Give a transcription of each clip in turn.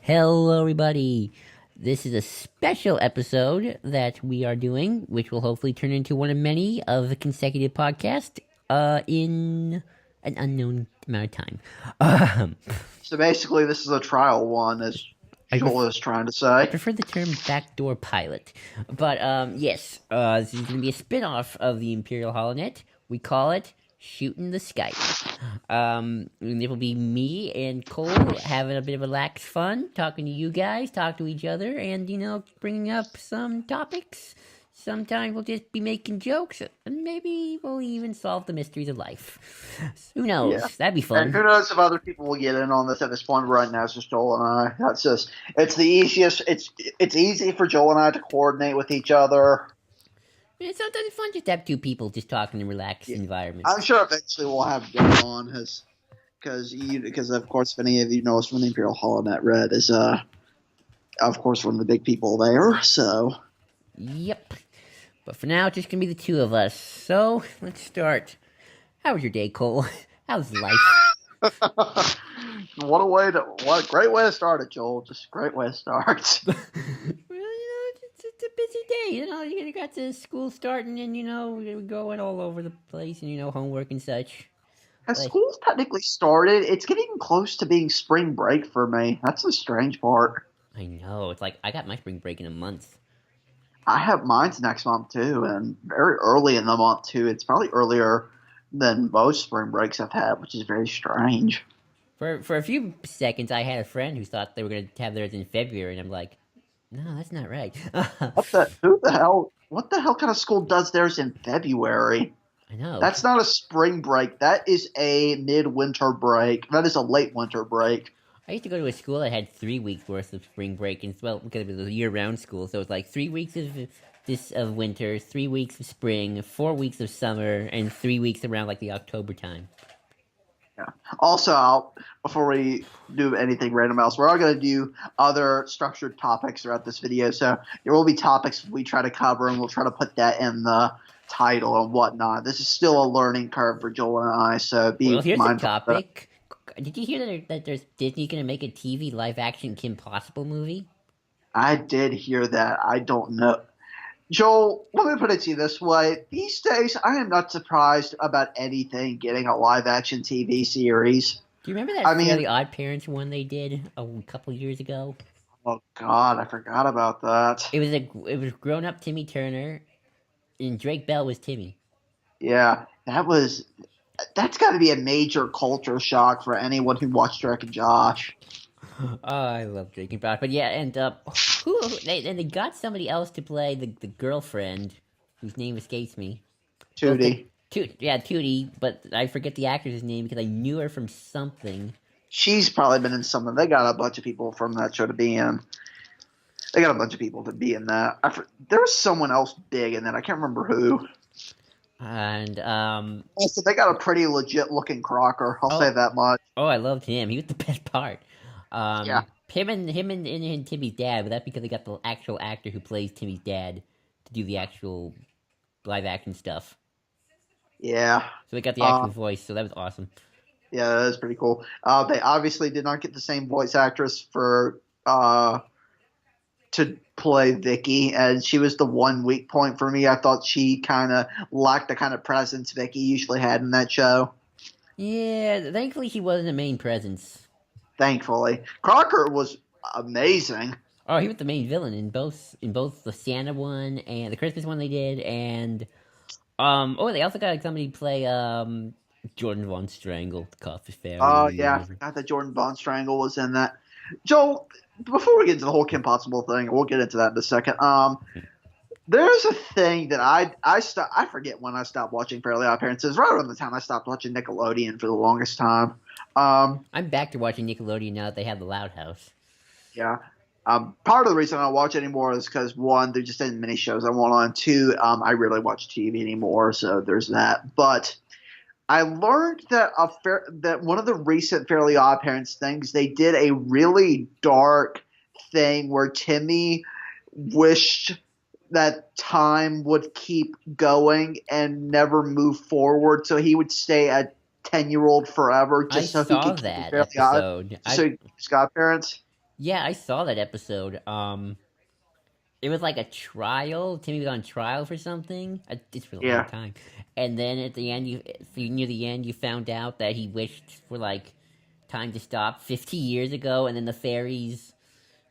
Hello, everybody. This is a special episode that we are doing, which will hopefully turn into one of many of the consecutive podcasts in an unknown amount of time. Um, So basically, this is a trial one, as I, Joel pref- is trying to I say. prefer the term backdoor pilot. But yes, this is going to be a spin off of the Imperial HoloNet. We call it Shootin the Skype. And it will be me and Cole having a bit of relaxed fun, talking to you guys, talk to each other, and, bringing up some topics. Sometimes we'll just be making jokes, and maybe we'll even solve the mysteries of life. Who Yeah. knows? That'd be And fun. who knows if other people will get in on this at this point? Right now, it's just Joel and I. That's just it's the easiest. It's easy for Joel and I to coordinate with each other. And sometimes it's fun just to have two people just talking in a relaxed Yeah. environment. I'm sure eventually we'll have Joel on, because of course, if any of you know us from the Imperial HoloNet, Red is of course one of the big people there. So Yep. But for now, it's just gonna be the two of us. So let's start. How was your day, Cole? How's life? what a great way to start it, Joel. Just a great way to start. Well, it's a busy day. You got the school starting, and we're going all over the place, and homework and such. As Like, school's technically started, it's getting close to being spring break for me. That's the strange part. I know. It's like I got my spring break in a month. I have mine's next month too, and very early in the month too. It's probably earlier than most spring breaks I've had, which is very strange. For a few seconds, I had a friend who thought they were gonna have theirs in February, and I'm like, no, that's not right. What the hell kind of school does theirs in February? I know. That's not a spring break. That is a midwinter break. That is a late winter break. I used to go to a school that had 3 weeks worth of spring break, and because it was a year-round school, so it was like 3 weeks of winter, 3 weeks of spring, 4 weeks of summer, and 3 weeks around like the October time. Yeah. Also, before we do anything random else, we're all going to do other structured topics throughout this video. So there will be topics we try to cover, and we'll try to put that in the title and whatnot. This is still a learning curve for Joel and I, so be Well, here's a mindful of that. topic. Did you hear that there's Disney gonna make a TV live-action Kim Possible movie? I did hear that. I don't know. Joel, let me put it to you this way. These days, I am not surprised about anything getting a live-action TV series. Do you remember that Fairly Odd Parents one they did a couple years ago? Oh, God, I forgot about that. It was grown-up Timmy Turner, and Drake Bell was Timmy. Yeah, that's got to be a major culture shock for anyone who watched Drake and Josh. Oh, I love Drake and Josh, but yeah, and they got somebody else to play the girlfriend, whose name escapes me. Tootie. Tootie, but I forget the actress's name because I knew her from something. She's probably been in something. They got a bunch of people from that show to be in. They got a bunch of people to be in that. There was someone else big in that. I can't remember who. And Also, they got a pretty legit looking Crocker. I'll say that much. Oh, I loved him. He was the best part. Yeah. Him and Timmy's dad, but that's because they got the actual actor who plays Timmy's dad to do the actual live action stuff. Yeah. So they got the actual voice, so that was awesome. Yeah, that is pretty cool. They obviously did not get the same voice actress for to play Vicky, and she was the one weak point for me. I thought she kind of lacked the kind of presence Vicky usually had in that show. Yeah, thankfully she wasn't a main presence. Thankfully, Crocker was amazing. Oh, he was the main villain in both the Santa one and the Christmas one they did, and they also got somebody to play Jordan Von Strangle, the Coffee Fairy. Oh yeah, I forgot that Jordan Von Strangle was in that. Joel, before we get into the whole Kim Possible thing, we'll get into that in a second. There's a thing that I forget when I stopped watching Fairly Odd Parents. It was right around the time I stopped watching Nickelodeon for the longest time. I'm back to watching Nickelodeon now that they have the Loud House. Yeah. Part of the reason I don't watch anymore is because, one, there just isn't many shows I want on. Two, I rarely watch TV anymore, so there's that. But I learned that that one of the recent Fairly Odd Parents things, they did a really dark thing where Timmy wished that time would keep going and never move forward, so he would stay at 10-year-old forever I just so he saw could keep his that Fairly Odd, episode. just so he could keep his godparents. Yeah, I saw that episode. It was like a trial. Timmy was on trial for something. It's been a long Yeah, time. And then at the end, near the end, you found out that he wished for like time to stop 50 years ago, and then the fairies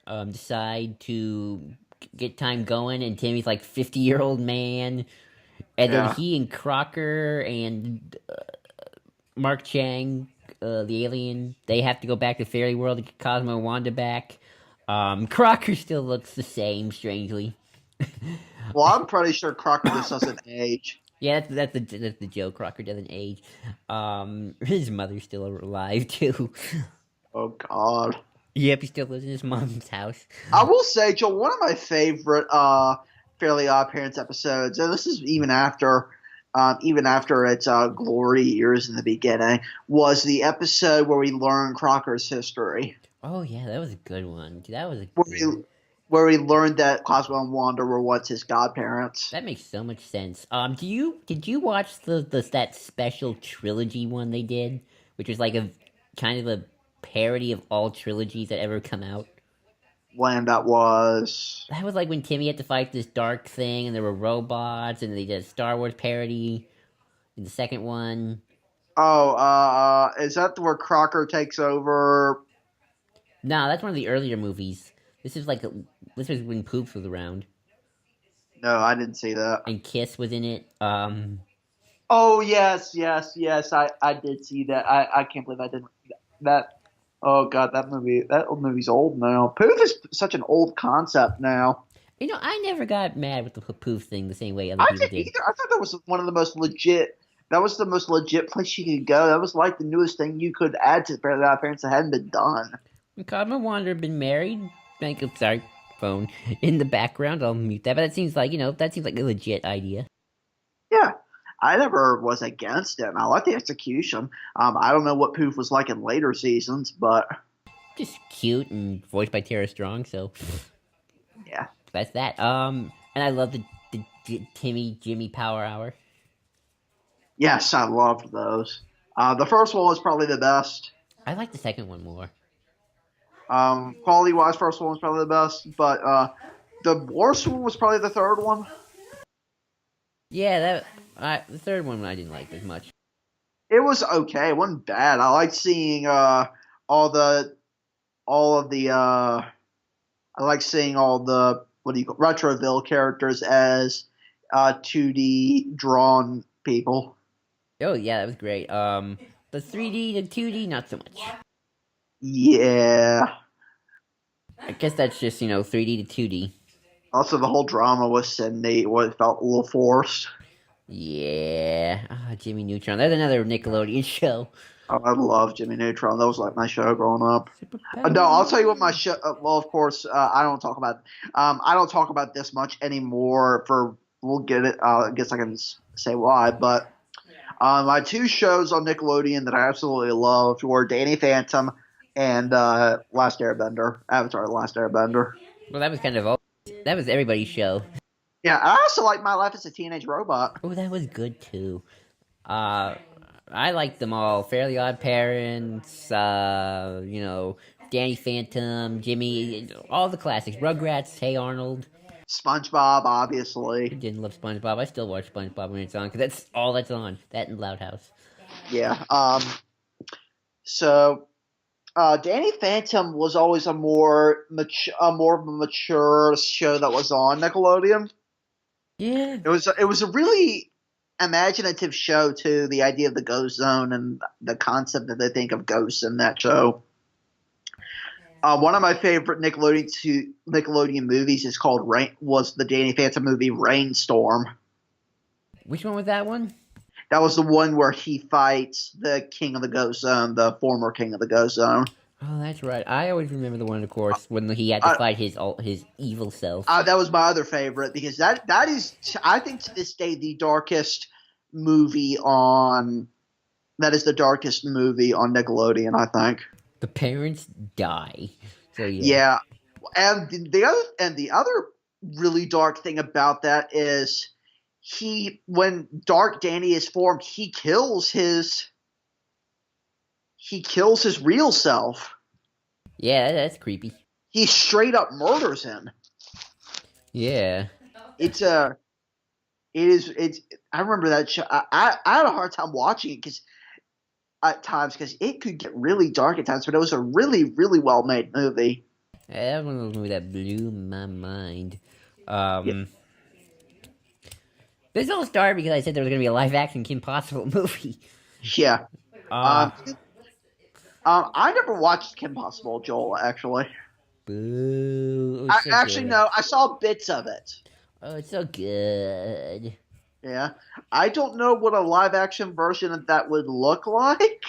decide to get time going, and Timmy's like 50-year-old man, and then yeah. he and Crocker and Mark Chang, the alien, they have to go back to fairy world to get Cosmo and Wanda back. Crocker still looks the same, strangely. Well, I'm pretty sure Crocker just doesn't age. Yeah, that's the joke. Crocker doesn't age. His mother's still alive too. Oh God. Yep, he still lives in his mom's house. I will say, Joel, one of my favorite Fairly Odd Parents episodes, and this is even after its glory years in the beginning, was the episode where we learned Crocker's history. Oh yeah, that was a good one. That was a Where good. we, where we learned that Cosmo and Wanda were once his godparents. That makes so much sense. Did you watch that special trilogy one they did, which was like a kind of a parody of all trilogies that ever come out? When that was. That was like when Timmy had to fight this dark thing, and there were robots, and they did a Star Wars parody in the second one. Oh, is that where Crocker takes over? No, that's one of the earlier movies. This was when Poops was around, No, I didn't see that. and Kiss was in it. Oh, yes. I did see that. I can't believe I didn't. That. Oh, God, that movie's old now. Poof is such an old concept now. I never got mad with the Poof thing the same way other I people didn't did. either. I thought that was one of the most legit. That was the most legit place you could go. That was like the newest thing you could add to Fairly Odd Parents that hadn't been done. When Cosmo and Wanda have been married. Sorry, phone in the background. I'll mute that. But that seems like a legit idea. Yeah, I never was against it. And I like the execution. I don't know what Poof was like in later seasons, but Just cute and voiced by Tara Strong. So yeah. that's that. And I love the Timmy Jimmy Power Hour. Yes, I loved those. The first one was probably the best. I like the second one more. Quality-wise, first one was probably the best, but the worst one was probably the third one. Yeah, the third one I didn't like as much. It was okay. It wasn't bad. I liked seeing I like seeing all the Retroville characters as 2D drawn people. Oh yeah, that was great. The 3D to 2D, not so much. Yeah. I guess that's just 3D to 2D. Also, the whole drama with Sydney felt a little forced. Yeah, Jimmy Neutron. That's another Nickelodeon show. Oh, I love Jimmy Neutron. That was like my show growing up. No, I'll tell you what my show. Well, of course, I don't talk about. I don't talk about this much anymore. We'll get it. I guess I can say why. But my two shows on Nickelodeon that I absolutely loved were Danny Phantom and Last Airbender. Avatar: The Last Airbender. Well, that was that was everybody's show. Yeah, I also like My Life as a Teenage Robot. Oh, that was good too. I liked them all. Fairly Odd Parents, Danny Phantom, Jimmy, all the classics. Rugrats, Hey Arnold. SpongeBob, I obviously. didn't love SpongeBob. I still watch SpongeBob when it's on because that's all that's on. That and Loud House. Yeah. So Danny Phantom was always a more of a mature show that was on Nickelodeon. Yeah. It was a really imaginative show too. The idea of the ghost zone and the concept that they think of ghosts in that show. One of my favorite Nickelodeon movies was the Danny Phantom movie Rainstorm. Which one was that one? That was the one where he fights the King of the Ghost Zone, the former King of the Ghost Zone. Oh, that's right. I always remember the one, of course, when he had to fight his evil self. That was my other favorite because that is, I think, to this day the darkest movie on. That is the darkest movie on Nickelodeon, I think. The parents die. So yeah. Yeah, and the other really dark thing about that is when Dark Danny is formed, he kills his he kills his real self. Yeah, that's creepy. He straight up murders him. Yeah. It's a it is it's I remember that show. I had a hard time watching it because at times because it could get really dark at times, but it was a really well made movie. That one was a movie that blew my mind. Yeah, This all started because I said there was going to be a live action Kim Possible movie. yeah. Uh, I never watched Kim Possible, Joel. Actually, boo. It was I so actually good. no, I saw bits of it. Oh, it's so good. Yeah, I don't know what a live action version of that would look like.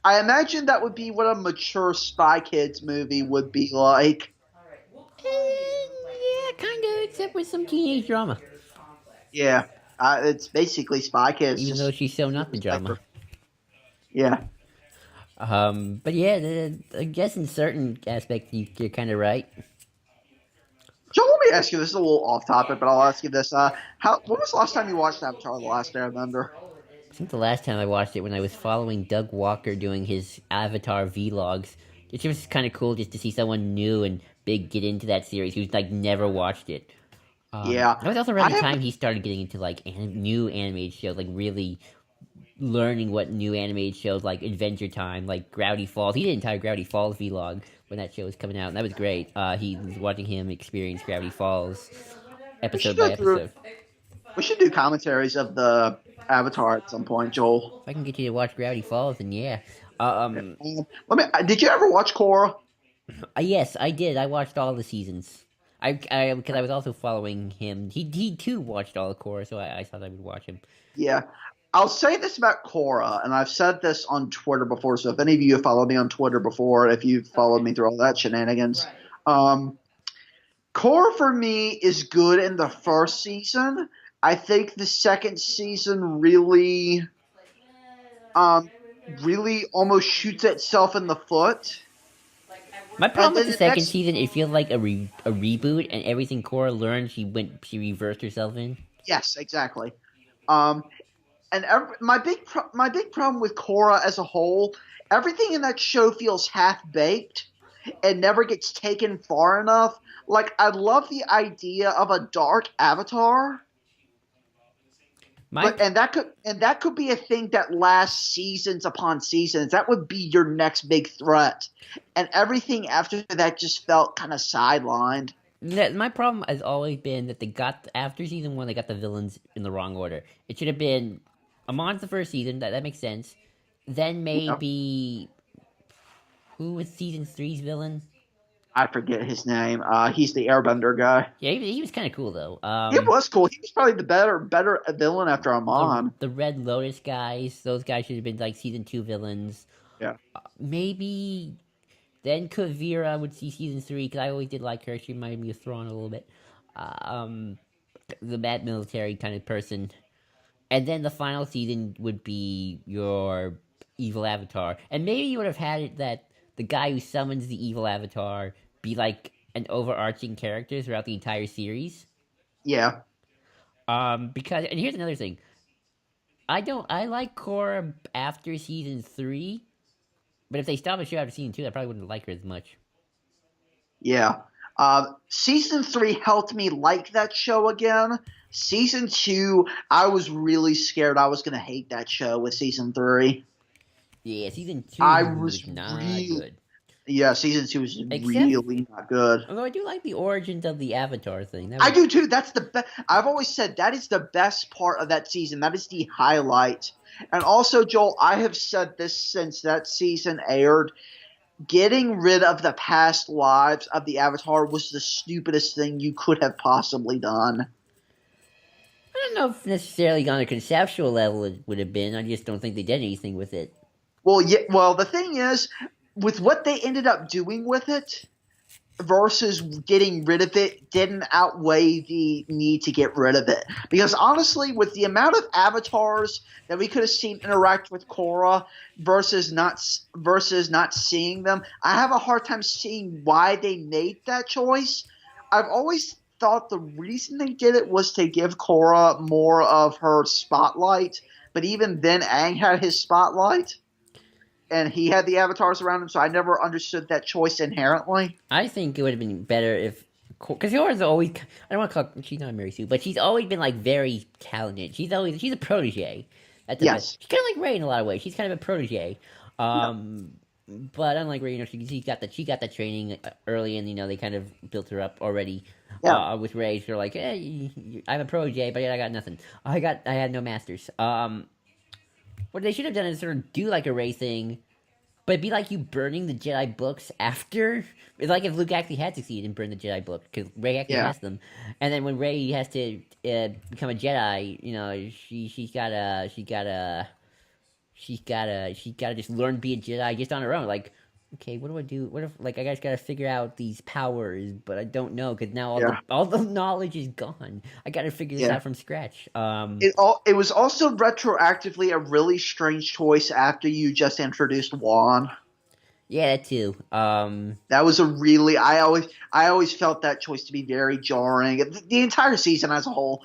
I imagine that would be what a mature Spy Kids movie would be like. Yeah, kind of, except with some teenage drama. Yeah, it's basically Spy Kids, Even though just she's so not the drama. yeah. But yeah, I guess in certain aspects you're kind of right. Joel, let me ask you. This is a little off topic, but I'll ask you this: when was the last time you watched Avatar: The Last Airbender? I think the last time I watched it when I was following Doug Walker doing his Avatar vlogs. It was kind of cool just to see someone new and big get into that series who's like never watched it. Yeah, That was also I around the have. time he started getting into like new animated shows, like really learning what new animated shows like Adventure Time, like Gravity Falls. He did an entire Gravity Falls vlog when that show was coming out, and that was great. He was watching him experience Gravity Falls We should episode go by through. episode. We should do commentaries of the Avatar at some point, Joel. If I can get you to watch Gravity Falls, then yeah. Let me. Did you ever watch Korra? Yes, I did. I watched all the seasons. Because I was also following him. He too watched all the core, so I thought I would watch him. Yeah. I'll say this about Korra, and I've said this on Twitter before, so if any of you have followed me on Twitter before, if you've followed me through all that shenanigans, um, Korra for me is good in the first season. I think the second season really almost shoots itself in the foot. My And problem with then the the second next, season, it feels like a reboot, and everything Cora learned, she reversed herself in. yes, exactly. Um, and my big problem with Korra as a whole, everything in that show feels half baked and never gets taken far enough. Like I love the idea of a dark avatar, My and that could be a thing that lasts seasons upon seasons. That would be your next big threat, and everything after that just felt kind of sidelined. my problem has always been that they got after season one, they got the villains in the wrong order. It should have been Amon's the first season. That makes sense. Then You know, maybe who was season three's villain? I forget his name. He's the Airbender guy. Yeah, he was kind of cool though. It was cool. He was probably the better villain after Amon. The Red Lotus guys, those guys should have been like season two villains. Yeah. Maybe then Kavira would see season three because I always did like her. She reminded me of Thrawn a little bit. Um, the bad military kind of person. And then the final season would be your evil avatar. And maybe you would have had it that the guy who summons the evil avatar be like an overarching character throughout the entire series. Yeah. Because and here's another thing. I like Korra after season three, but if they stop the show after season two, I probably wouldn't like her as much. Yeah. Season 3 helped me like that show again. Season 2, I was really scared I was going to hate that show with season 3. Yeah, season two I was was not really. good. Yeah, season 2 was Except, really not good. although I do like the origins of the Avatar thing. That I was, do too. That's the best. I've always said that is the best part of that season. That is the highlight. And also, Joel, I have said this since that season aired. Getting rid of the past lives of the Avatar was the stupidest thing you could have possibly done. I don't know if necessarily on a conceptual level it would have been. I just don't think they did anything with it. Well, yeah. Well, the thing is, with what they ended up doing with it versus getting rid of it, didn't outweigh the need to get rid of it. Because honestly, with the amount of avatars that we could have seen interact with Korra versus not seeing them, I have a hard time seeing why they made that choice. I've always thought the reason they did it was to give Korra more of her spotlight, but even then, Aang had his spotlight. and he had the avatars around him, so I never understood that choice inherently. I think it would have been better if, because Cora's always, I don't want to call, she's not Mary Sue, but she's always been like very talented. She's a protege. That's the best. Yes. She's kind of like Ray in a lot of ways. She's kind of a protege. Yeah. But unlike Ray, she got the training early, and they kind of built her up already. Yeah. With Ray, they're like, hey, I'm a protege, but yet I got nothing. I had no masters. What they should have done is sort of do like a Ray thing, but it'd be like you burning the Jedi books after. It's like if Luke actually had succeeded and burned the Jedi book, because Ray actually has them. And then when Ray has to become a Jedi, she's gotta just learn to be a Jedi just on her own. Like, okay, what do I do? What if, like, I just gotta figure out these powers, but I don't know because now all the knowledge is gone. I gotta figure this out from scratch. It was also retroactively a really strange choice after you just introduced Juan. Yeah, that too. That was a really I always felt that choice to be very jarring. The entire season as a whole,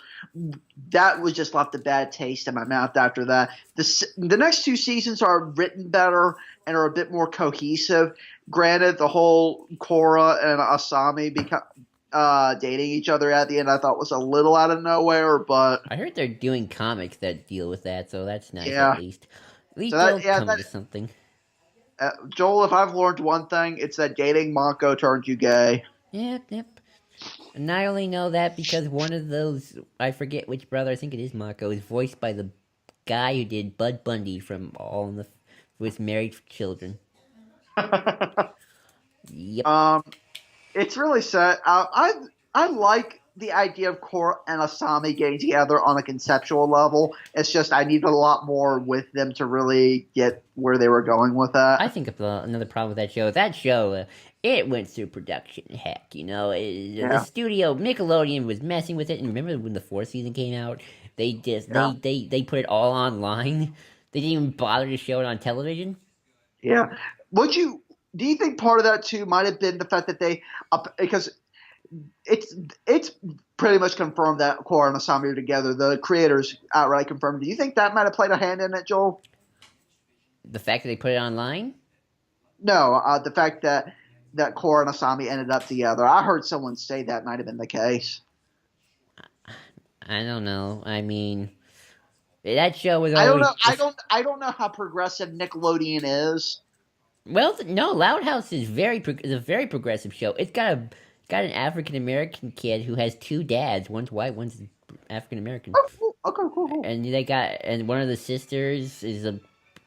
that was just left a bad taste in my mouth after that. The next two seasons are written better and are a bit more cohesive. Granted, the whole Korra and Asami dating each other at the end I thought was a little out of nowhere, but I heard they're doing comics that deal with that, so that's nice at least. At least so they'll come to something. Joel, if I've learned one thing, it's that dating Mako turns you gay. Yep. And I only know that because one of those, I forget which brother, I think it is Mako, is voiced by the guy who did Bud Bundy from with Married Children. Yep. It's really sad. I like the idea of Korra and Asami getting together on a conceptual level. It's just I need a lot more with them to really get where they were going with that. I think another problem with that show. That show, it went through production heck. The studio Nickelodeon was messing with it. And remember when the fourth season came out? They they put it all online. They didn't even bother to show it on television. Yeah. Do you think part of that too might have been the fact that they because it's pretty much confirmed that Korra and Asami are together. The creators outright confirmed. Do you think that might have played a hand in it, Joel? The fact that they put it online? No, the fact that Korra and Asami ended up together. I heard someone say that might have been the case. I don't know. I mean, that show was always... I don't know how progressive Nickelodeon is. Well, no, Loud House is a very progressive show. It's got an African American kid who has two dads. One's white, one's African American. Oh, cool. And one of the sisters is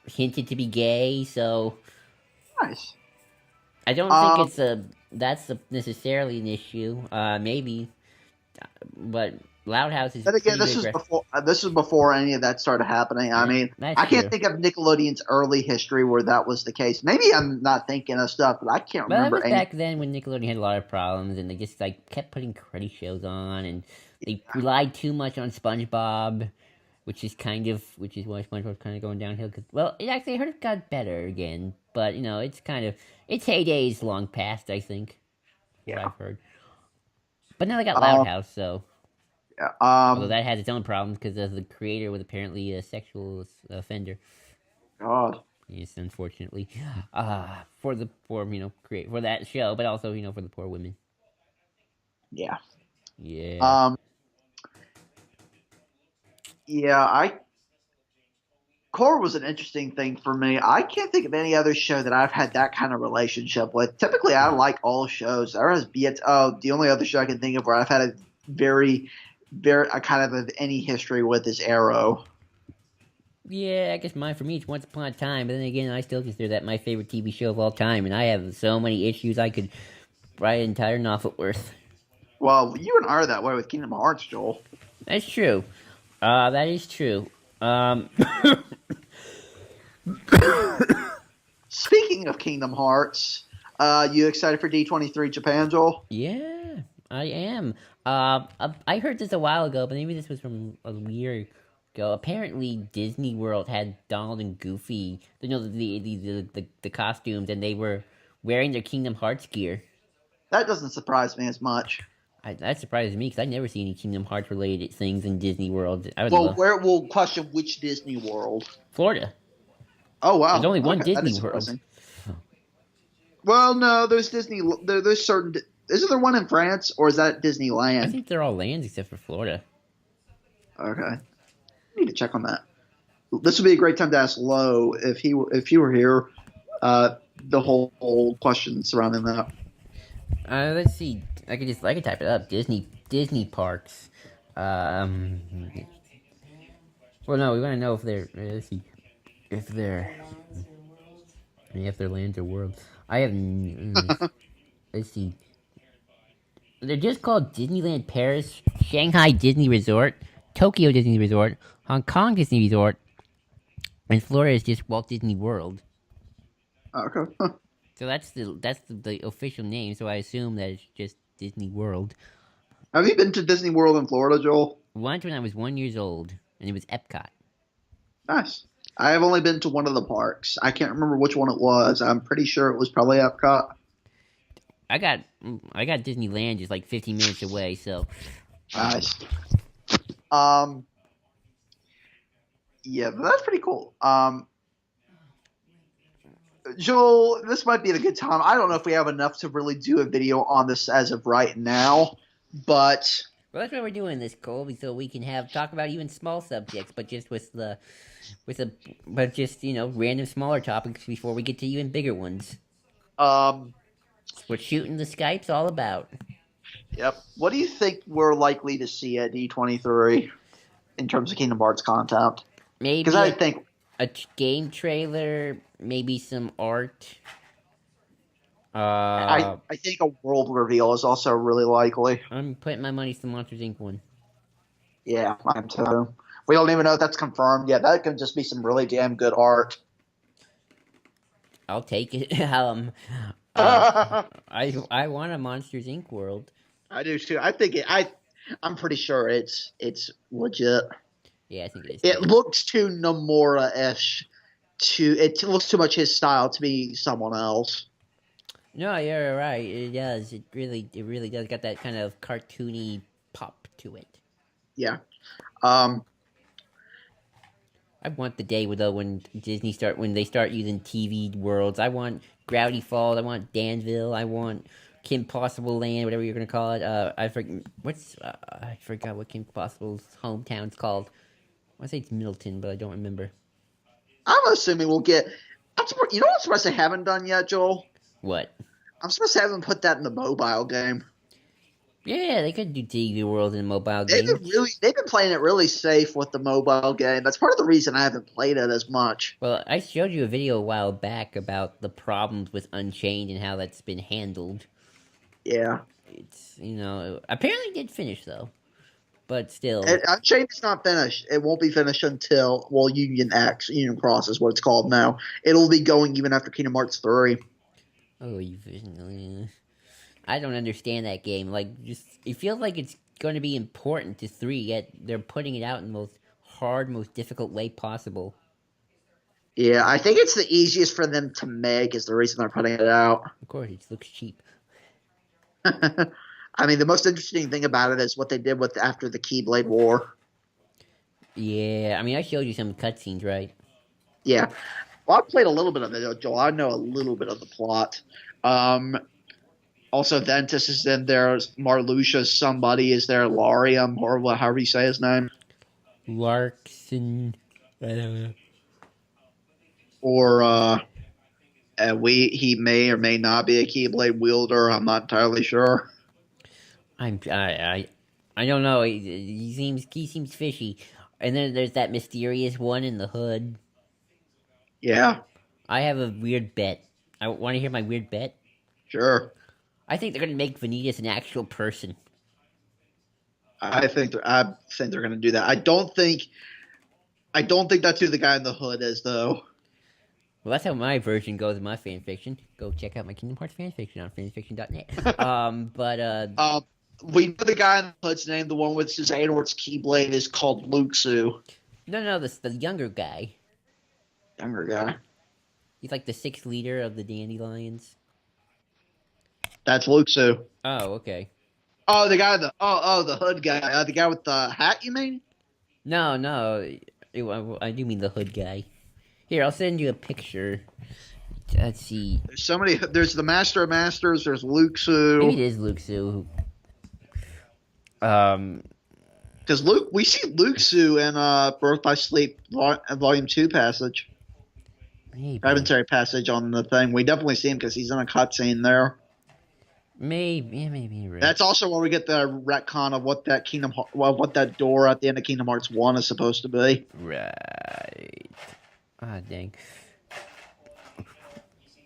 hinted to be gay. So nice. I don't think that's necessarily an issue. Maybe, but Loud House is. But again, this was before any of that started happening. I mean, I can't think of Nickelodeon's early history where that was the case. Maybe I'm not thinking of stuff, but I can't remember. That was back then when Nickelodeon had a lot of problems, and they just kept putting cruddy shows on, and they relied too much on SpongeBob, which is why SpongeBob's kind of going downhill. I heard it got better again, but its heydays long past. I think. What I've heard, but now they got Loud House, so. Although that has its own problems because the creator was apparently a sexual offender. God. Yes, unfortunately, for that show, but also for the poor women. Yeah. Yeah. Korra was an interesting thing for me. I can't think of any other show that I've had that kind of relationship with. Typically, I like all shows. The only other show I can think of where I've had a very kind of any history with is Arrow. Yeah, I guess for me, it's Once Upon a Time, but then again, I still consider that my favorite TV show of all time, and I have so many issues I could write an entire novel worth. Well, you and I are that way with Kingdom Hearts, Joel. That's true. That is true. Speaking of Kingdom Hearts, you excited for D23 Japan, Joel? Yeah, I am. I heard this a while ago, but maybe this was from a year ago. Apparently, Disney World had Donald and Goofy, the costumes, and they were wearing their Kingdom Hearts gear. That doesn't surprise me as much. That surprises me because I never see any Kingdom Hearts related things in Disney World. We'll question which Disney World. Florida. Oh There's wow. only one Okay, that Disney is World. surprising. Well, no, there's Disney. There's certain. Isn't there one in France, or is that I Disneyland? think they're all lands except for Florida. Okay, I need to check on that. This would be a great time to ask Lo if he were here. The whole question surrounding that. Let's see. I could type it up. Disney parks. Um. Well, no, we want to know if they're. Let's see. If they're. If they're lands or worlds. I have. Let's see. They're just called Disneyland Paris, Shanghai Disney Resort, Tokyo Disney Resort, Hong Kong Disney Resort, and Florida is just Walt Disney World. Okay. So that's the official name. So I assume that it's just Disney World. Have you been to Disney World in Florida, Joel? Once when I was 1 years old, and it was Epcot. Nice. I have only been to one of the parks. I can't remember which one it was. I'm pretty sure it was probably Epcot. I got Disneyland just like 15 minutes away. So Nice. Um. Yeah, but that's pretty cool. Joel, this might be a good time. I don't know if we have enough to really do a video on this as of right now, but well, that's why we're doing this, Cole, so we can talk about even small subjects, but just but just random smaller topics before we get to even bigger ones. um, What shooting the Skype's all about. yep. What do you think we're likely to see at D23 in terms of Kingdom Hearts content? Maybe Because I think a game trailer, maybe some art. I think a world reveal is also really likely. I'm putting my money to the Monsters Inc. one. Yeah, mine too. We don't even know if that's confirmed yet. That could just be some really damn good art. I'll take it. I want a Monsters Inc. world. I do too. I think I'm pretty sure it's legit. Yeah, I think it is. It looks too Nomura-ish. It looks too much his style to be someone else. No, you're right. It does. It really does got that kind of cartoony pop to it. Yeah. I want the day when they start using TV worlds. I want Gravity Falls. I want Danville. I want Kim Possible Land, whatever you're gonna call it. I forgot what Kim Possible's hometown's called. I want to say it's Middleton, but I don't remember. I'm assuming we'll get. You know what I'm surprised they haven't done yet, Joel? What? I'm surprised they haven't put that in the mobile game. Yeah, they could do TV world in a mobile game. They've been playing it really safe with the mobile game. That's part of the reason I haven't played it as much. Well, I showed you a video a while back about the problems with Unchained and how that's been handled. Yeah. It's apparently did finish though. But still, Unchained is not finished. It won't be finished until Union Cross is what it's called now. It'll be going even after Kingdom Hearts 3. I don't understand that game. Like, just it feels like it's going to be important to 3, yet they're putting it out in the most hard, most difficult way possible. Yeah, I think it's the easiest for them to make is the reason they're putting it out. Of course, it looks cheap. I mean, the most interesting thing about it is what they did with after the Keyblade War. Yeah, I mean, I showed you some cutscenes, right? Yeah. Well, I played a little bit of it, Joel. I know a little bit of the plot. Also, Ventus is in there. Marluxia, somebody is there. Larium, or however you say his name. Larkson. I don't know. Or he may or may not be a Keyblade wielder. I'm not entirely sure. I don't know. He seems fishy. And then there's that mysterious one in the hood. Yeah. I have a weird bet. I want to hear my weird bet. Sure. I think they're going to make Vanitas an actual person. I think they're going to do that. I don't think that's who the guy in the hood is, though. Well, that's how my version goes in my fanfiction. Go check out my Kingdom Hearts fanfiction on fanfiction.net. We know the guy in the hood's name, the one with Xehanort's Keyblade, is called Luxu. No, the younger guy. Younger guy. He's like the 6th leader of the Dandelions. That's Luxu. Oh, okay. Oh, the guy, the hood guy, the guy with the hat. You mean? No, I do mean the hood guy. Here, I'll send you a picture. Let's see. There's so many. There's the Master of Masters. There's Luke Maybe it Su. is Luke Su. Because we see Luke Su in Birth by Sleep Volume 2 passage. Maybe. Commentary passage on the thing. We definitely see him because he's in a cutscene there. Maybe you're right. That's also where we get the retcon of what that door at the end of Kingdom Hearts 1 is supposed to be. Right. Ah, dang.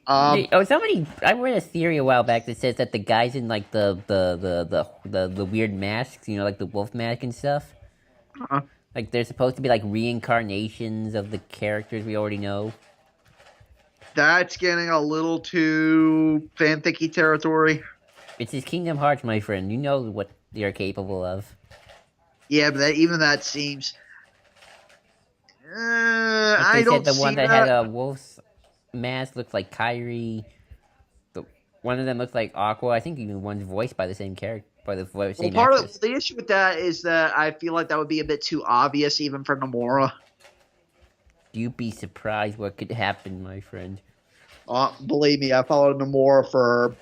Um, I read a theory a while back that says that the guys in like the weird masks, like the wolf mask and stuff, like they're supposed to be like reincarnations of the characters we already know. That's getting a little too fanficky territory. It's his Kingdom Hearts, my friend. You know what they are capable of. Yeah, but even that seems. Like I they don't said the one see that had a wolf's mask looks like Kyrie. One of them looks like Aqua. I think even one's voiced by the same character, by the same actress. The issue with that is that I feel like that would be a bit too obvious, even for Nomura. You'd be surprised what could happen, my friend. Believe me, I followed Nomura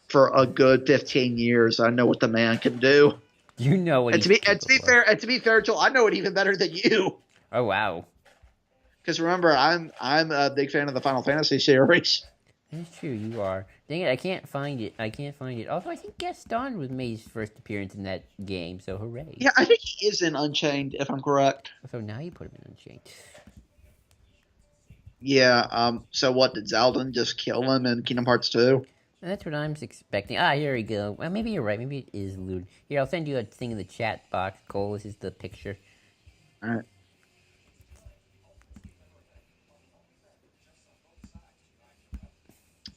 for a good 15 years. I know what the man can do. You know what. And to be fair, Joel, I know it even better than you. Oh wow. Because remember, I'm a big fan of the Final Fantasy series. That's true, you are. Dang it, I can't find it. Although I think Gaston was made his first appearance in that game, so hooray. Yeah, I think he is in Unchained, if I'm correct. So now you put him in Unchained. Yeah, so what, did Zaldin just kill him in Kingdom Hearts 2? That's what I'm expecting. Here we go. Well, maybe you're right. Maybe it is Lewd. Here, I'll send you a thing in the chat box, Cole. This is the picture. Alright.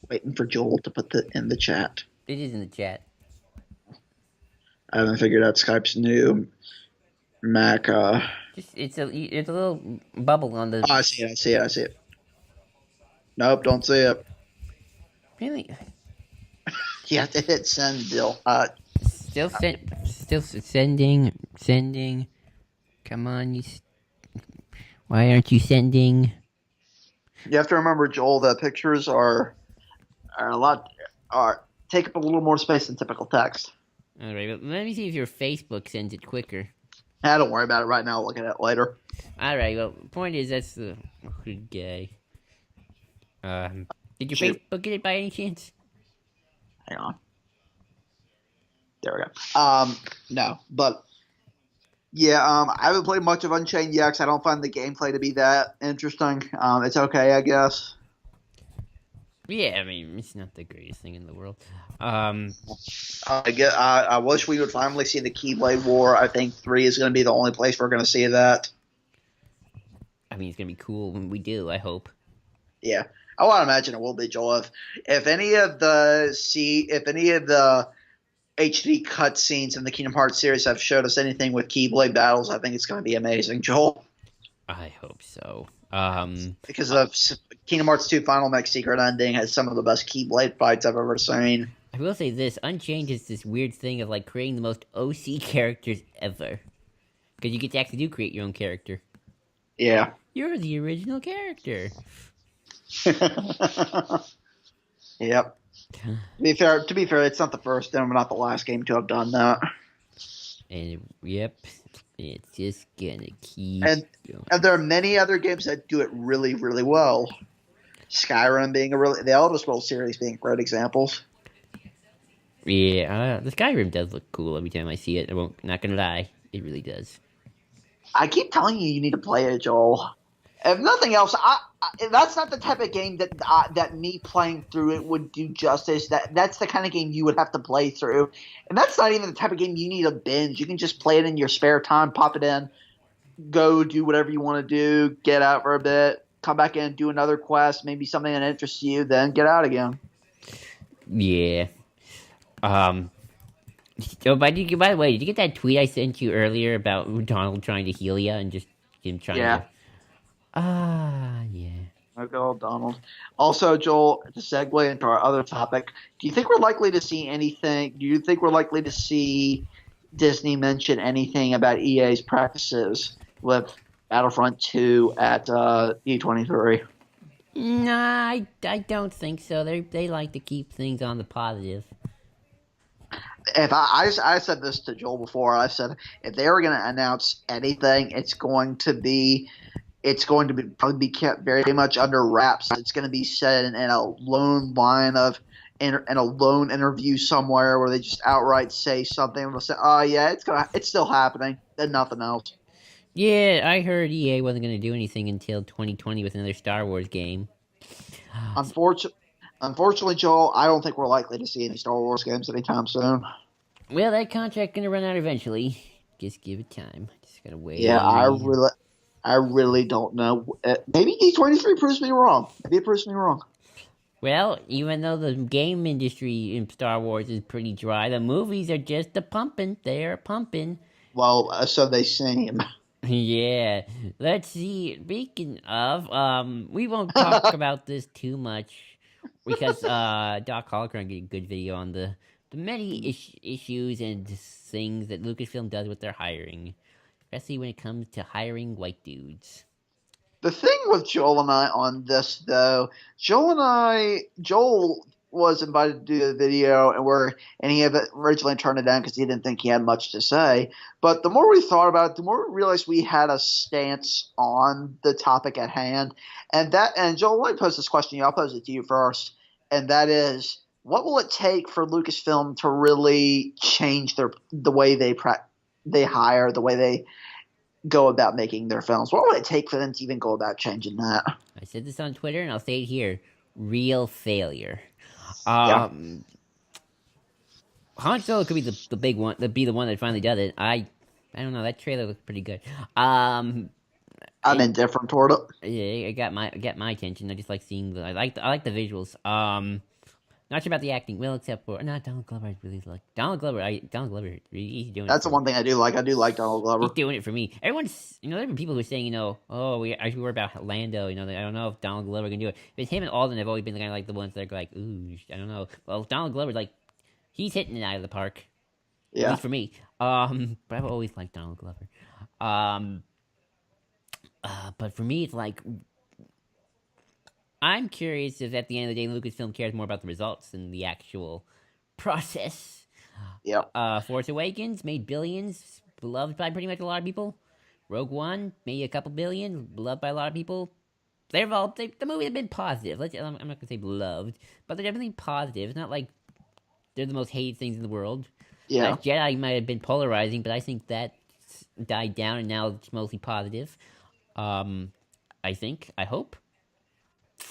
Waiting for Joel to put it in the chat. It is in the chat. I haven't figured out Skype's new Mac. It's a little bubble on the. Oh, I see it. Nope, don't see it. Really? You have to hit send, Bill. Still sending. Come on, why aren't you sending? You have to remember, Joel, that pictures are take up a little more space than typical text. All right, but let me see if your Facebook sends it quicker. Don't worry about it right now. I'll look at it later. All right. Well, the point is that's the good guy. Did your Facebook get it by any chance? Hang on. There we go. No, but yeah, I haven't played much of Unchained yet because I don't find the gameplay to be that interesting. It's okay, I guess. Yeah, I mean, it's not the greatest thing in the world. I wish we would finally see the Keyblade War. I think 3 is going to be the only place we're going to see that. I mean, it's going to be cool when we do, I hope. Yeah. I want to imagine it will be, Joel. If any of the HD cutscenes in the Kingdom Hearts series have showed us anything with Keyblade battles, I think it's going to be amazing, Joel. I hope so. Because of Kingdom Hearts 2 Final Mech Secret Ending has some of the best Keyblade fights I've ever seen. I will say this, Unchained is this weird thing of like creating the most OC characters ever. Because you get to actually create your own character. Yeah. You're the original character. Yep. To be fair, it's not the first and not the last game to have done that. And yep, it's just gonna keep and there are many other games that do it really, really well. Skyrim being the Elder Scrolls series being great examples. Yeah, the Skyrim does look cool every time I see it. Not gonna lie, it really does. I keep telling you need to play it, Joel. If nothing else, that's not the type of game that me playing through it would do justice. That's the kind of game you would have to play through. And that's not even the type of game you need to binge. You can just play it in your spare time, pop it in, go do whatever you want to do, get out for a bit, come back in, do another quest, maybe something that interests you, then get out again. Yeah. So, by the way, did you get that tweet I sent you earlier about Donald trying to heal you and just him trying to... yeah. Okay, old Donald. Also, Joel, to segue into our other topic, do you think we're likely to see anything? Do you think we're likely to see Disney mention anything about EA's practices with Battlefront 2 at E23. Nah, I don't think so. They like to keep things on the positive. If I said this to Joel before, I said if they were going to announce anything, it's going to be probably be kept very much under wraps. It's going to be said in a lone line of in a lone interview somewhere where they just outright say something and they'll say, "Oh yeah, it's still happening," and nothing else. Yeah, I heard EA wasn't going to do anything until 2020 with another Star Wars game. Unfortunately, unfortunately, Joel, I don't think we're likely to see any Star Wars games anytime soon. Well, that contract going to run out eventually. Just give it time. Just gotta Yeah, I wait. really, I really don't know. Maybe E23 proves me wrong. Maybe it proves me wrong. Well, even though the game industry in Star Wars is pretty dry, the movies are just a pumping. They're pumping. Well, so they seem. Yeah. Let's see. Speaking of, we won't talk about this too much because Doc Holliker did a good video on the many issues and things that Lucasfilm does with their hiring, especially when it comes to hiring white dudes. The thing with Joel and I on this, though, Joel was invited to do the video, and he had originally turned it down because he didn't think he had much to say. But the more we thought about it, the more we realized we had a stance on the topic at hand, and Joel, let me pose this question to you. I'll pose it to you first, and that is, what will it take for Lucasfilm to really change the way they hire, the way they go about making their films? What would it take for them to even go about changing that? I said this on Twitter and I'll say it here: real failure. Yeah, Um, Han Solo could be the big one, be the one that finally does it. I don't know. That trailer looked pretty good. I'm It indifferent toward it. yeah, it got my attention. I just like seeing I like the visuals. Not sure about the acting. Well, except for not Donald Glover. I really like Donald Glover. Donald Glover. He's doing it That's the for. one thing I do like. I do like Donald He's Glover. doing it for me. Everyone's, there have been people who are saying, oh, I should worry about Lando. I don't know if Donald Glover can do it. But him and Alden have always been kind of like the ones that are like, ooh, I don't know. Well, Donald Glover, like, he's hitting it out of the park. At Yeah. least for me. But I've always liked Donald Glover. Um, but for me, it's like, I'm curious if at the end of the day, Lucasfilm cares more about the results than the actual process. Yep. Force Awakens made billions, beloved by pretty much a lot of people. Rogue One made a couple billion, beloved by a lot of people. The movie has been positive. I'm not gonna say beloved, but they're definitely positive. It's not like they're the most hated things in the world. Yeah. Last Jedi might have been polarizing, but I think that died down and now it's mostly positive. I hope.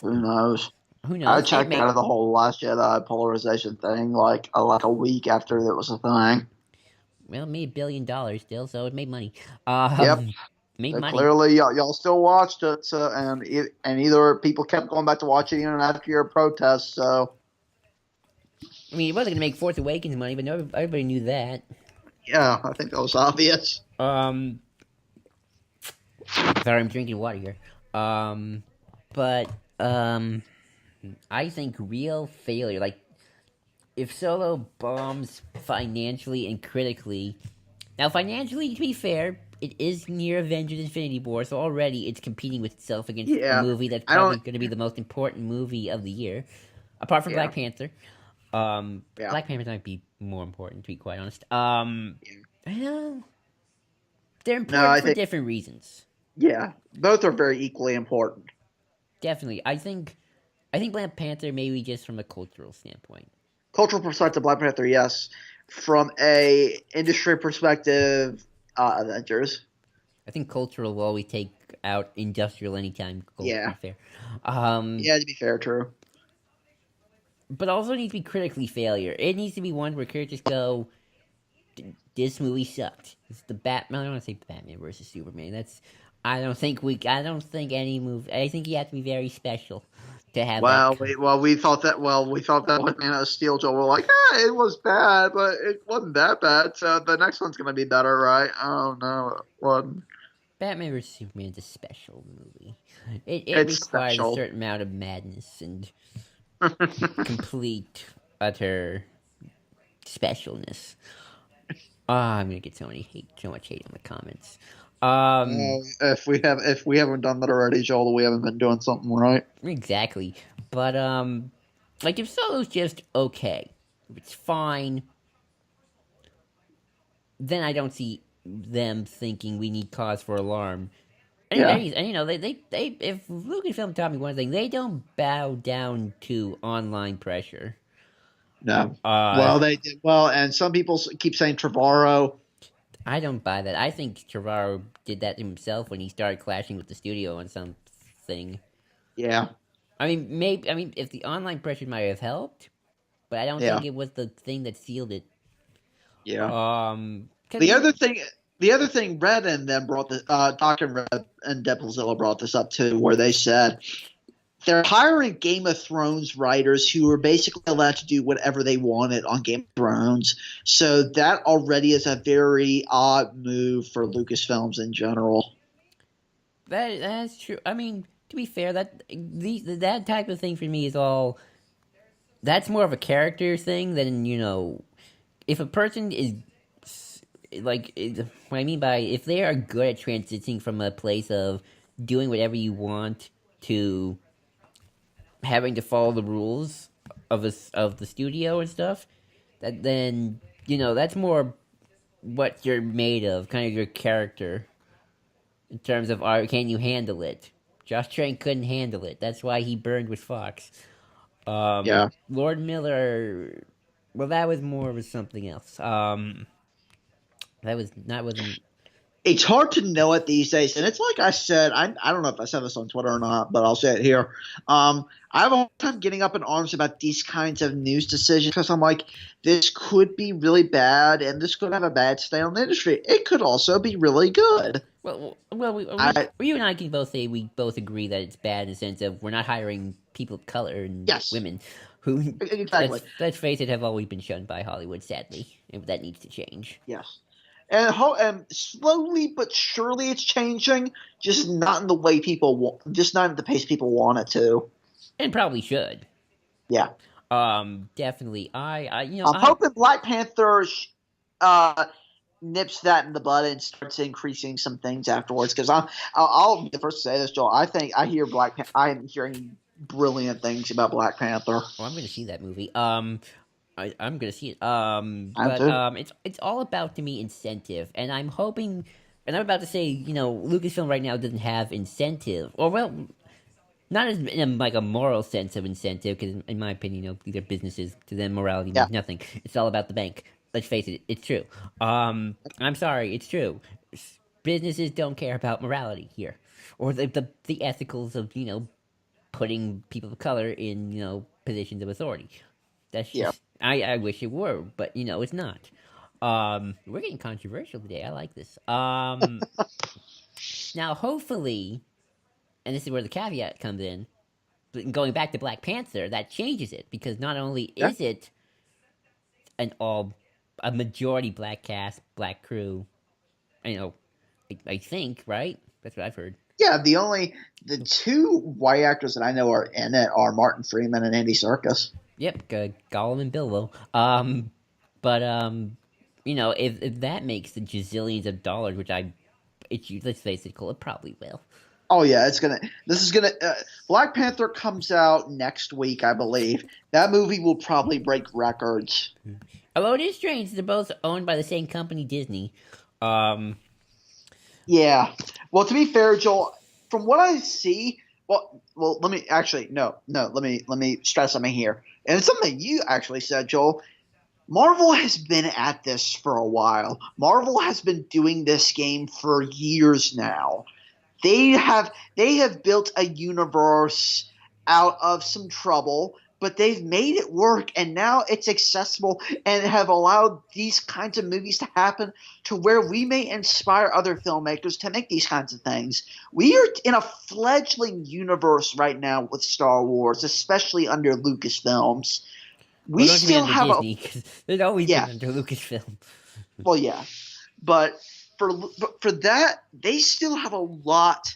Who knows? Who I knows? It checked out may of the whole Last Jedi polarization thing like a week after it was a thing. Well, it made $1 billion still, so it made money. Yep. Made So money. clearly, y'all still watched it. So and either people kept going back to watch it even after your protest. So I mean, it wasn't gonna make Force Awakens money, but everybody knew that. yeah, I think that was obvious. Sorry, I'm drinking water here. But I think real failure, like if Solo bombs financially and critically. Now, financially, to be fair, it is near Avengers: Infinity War, so already it's competing with itself against a Yeah. movie that's I probably don't. going to be the most important movie of the year, apart from Yeah. Black Panther. Yeah. Black Panther might be more important, to be quite honest. I know they're No, important I for think different reasons. yeah, both are very equally important. Definitely, I think Black Panther maybe just from a cultural standpoint. Cultural perspective, Black Panther, yes. From a industry perspective, Avengers. I think cultural will always take out industrial anytime. To be Yeah. fair, um, Yeah, to be fair, true. but also needs to be critically failure. It needs to be one where critics go, "This movie sucked." It's the Batman. I don't want to say Batman versus Superman. That's. I don't think any movie. I think you have to be very special to have that. We thought that. Well, we thought that with Man of Steel, Joe. We're like, it was bad, but it wasn't that bad. So the next one's gonna be better, right? Oh no, it wasn't. Batman vs Superman is a special movie. It It's requires a special. certain amount of madness and complete utter specialness. I'm gonna get so much hate in the comments. If we haven't done that already, Joel, we haven't been doing something right. Exactly. But like if Solo's just okay, if it's fine, then I don't see them thinking we need cause for alarm. Yeah. And you know, they if Lucasfilm taught me one thing, they don't bow down to online pressure. No. Uh, Well, they did well, and some people keep saying Trevorrow. I don't buy that. I think Trevorrow did that himself when he started clashing with the studio on something. Yeah. I mean, maybe. I mean, if the online pressure might have helped, but I don't Yeah. think it was the thing that sealed it. Yeah. Because The other thing, Red and them brought the Doctor Red and Deplazilla brought this up too, where they said they're hiring Game of Thrones writers who are basically allowed to do whatever they wanted on Game of Thrones. So that already is a very odd move for Lucasfilms in general. that's true. I mean, to be fair, that type of thing for me is all. That's more of a character thing than if a person is like what I mean by if they are good at transitioning from a place of doing whatever you want to having to follow the rules of the studio and stuff, that then that's more what you're made of, kind of your character in terms of art. Can you handle it? Josh Trank couldn't handle it. That's why he burned with Fox. Yeah. Lord Miller, well, that was more of something else. That wasn't. It's hard to know it these days, and it's like I said. I don't know if I said this on Twitter or not, but I'll say it here. I have a hard time getting up in arms about these kinds of news decisions because I'm like, this could be really bad, and this could have a bad stay on the industry. It could also be really good. Well, you and I can both say we both agree that it's bad in the sense of we're not hiring people of color and Yes, women who, exactly. let's face it, have always been shunned by Hollywood, sadly. And that needs to change. Yes. And slowly but surely it's changing, just not in the way people want, just not at the pace people want it to. And probably should. Yeah. Definitely. I'm hoping Black Panther nips that in the bud and starts increasing some things afterwards. Because I'll be the first to say this, Joel. I am hearing brilliant things about Black Panther. Well, I'm going to see that movie. I'm gonna see it. It's all about to me incentive, and I'm hoping, and I'm about to say, Lucasfilm right now doesn't have incentive, or well, not as in like a moral sense of incentive, because in my opinion, these are businesses. To them, morality means nothing. It's all about the bank. Let's face it, it's true. I'm sorry, it's true. Businesses don't care about morality here, or the ethicals of putting people of color in positions of authority. That's just I wish it were, but it's not. We're getting controversial today. I like this. Now hopefully, and this is where the caveat comes in. Going back to Black Panther, that changes it because not only is it a majority black cast, black crew. I think right. That's what I've heard. Yeah, the two white actors that I know are in it are Martin Freeman and Andy Serkis. Yep, Gollum and Bilbo. If that makes the gazillions of dollars, which let's face it, Cole, it probably will. Oh yeah, Black Panther comes out next week, I believe. That movie will probably break records. Although it is strange, they're both owned by the same company, Disney. Yeah. Well, to be fair, Joel, from what I see, let me actually let me stress something here, and it's something you actually said, Joel. Marvel has been at this for a while. Marvel has been doing this game for years now. They have built a universe out of some trouble, but they've made it work, and now it's accessible and have allowed these kinds of movies to happen to where we may inspire other filmmakers to make these kinds of things. We are in a fledgling universe right now with Star Wars, especially under Lucasfilms. We still have Disney, there's always been under Lucasfilm. Well, yeah, but for that, they still have a lot